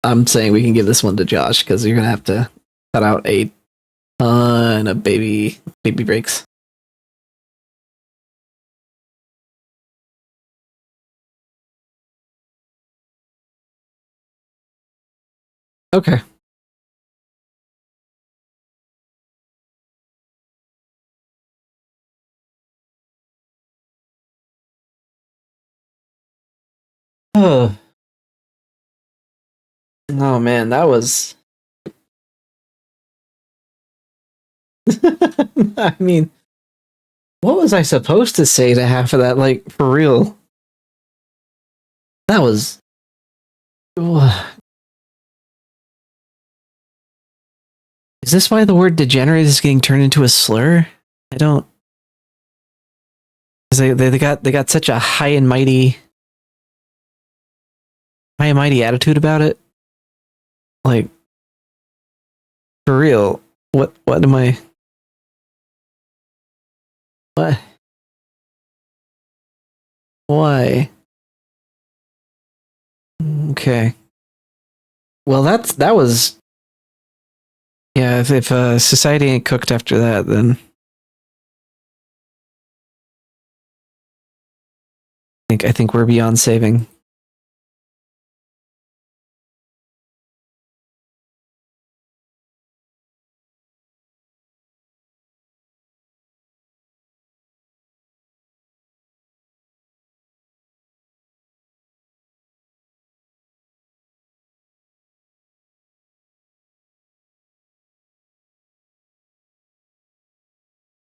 Speaker 1: I'm saying we can give this one to Josh because you're gonna have to cut out a ton of baby breaks. Okay. Oh. Oh man, that was I mean, what was I supposed to say to half of that? Like, for real. That was Is this why the word degenerate is getting turned into a slur? I don't. Because they got such a high and mighty attitude about it. Like, for real. What am I? What? Why? Okay. Well, that was. Yeah, if society ain't cooked after that, then I think we're beyond saving.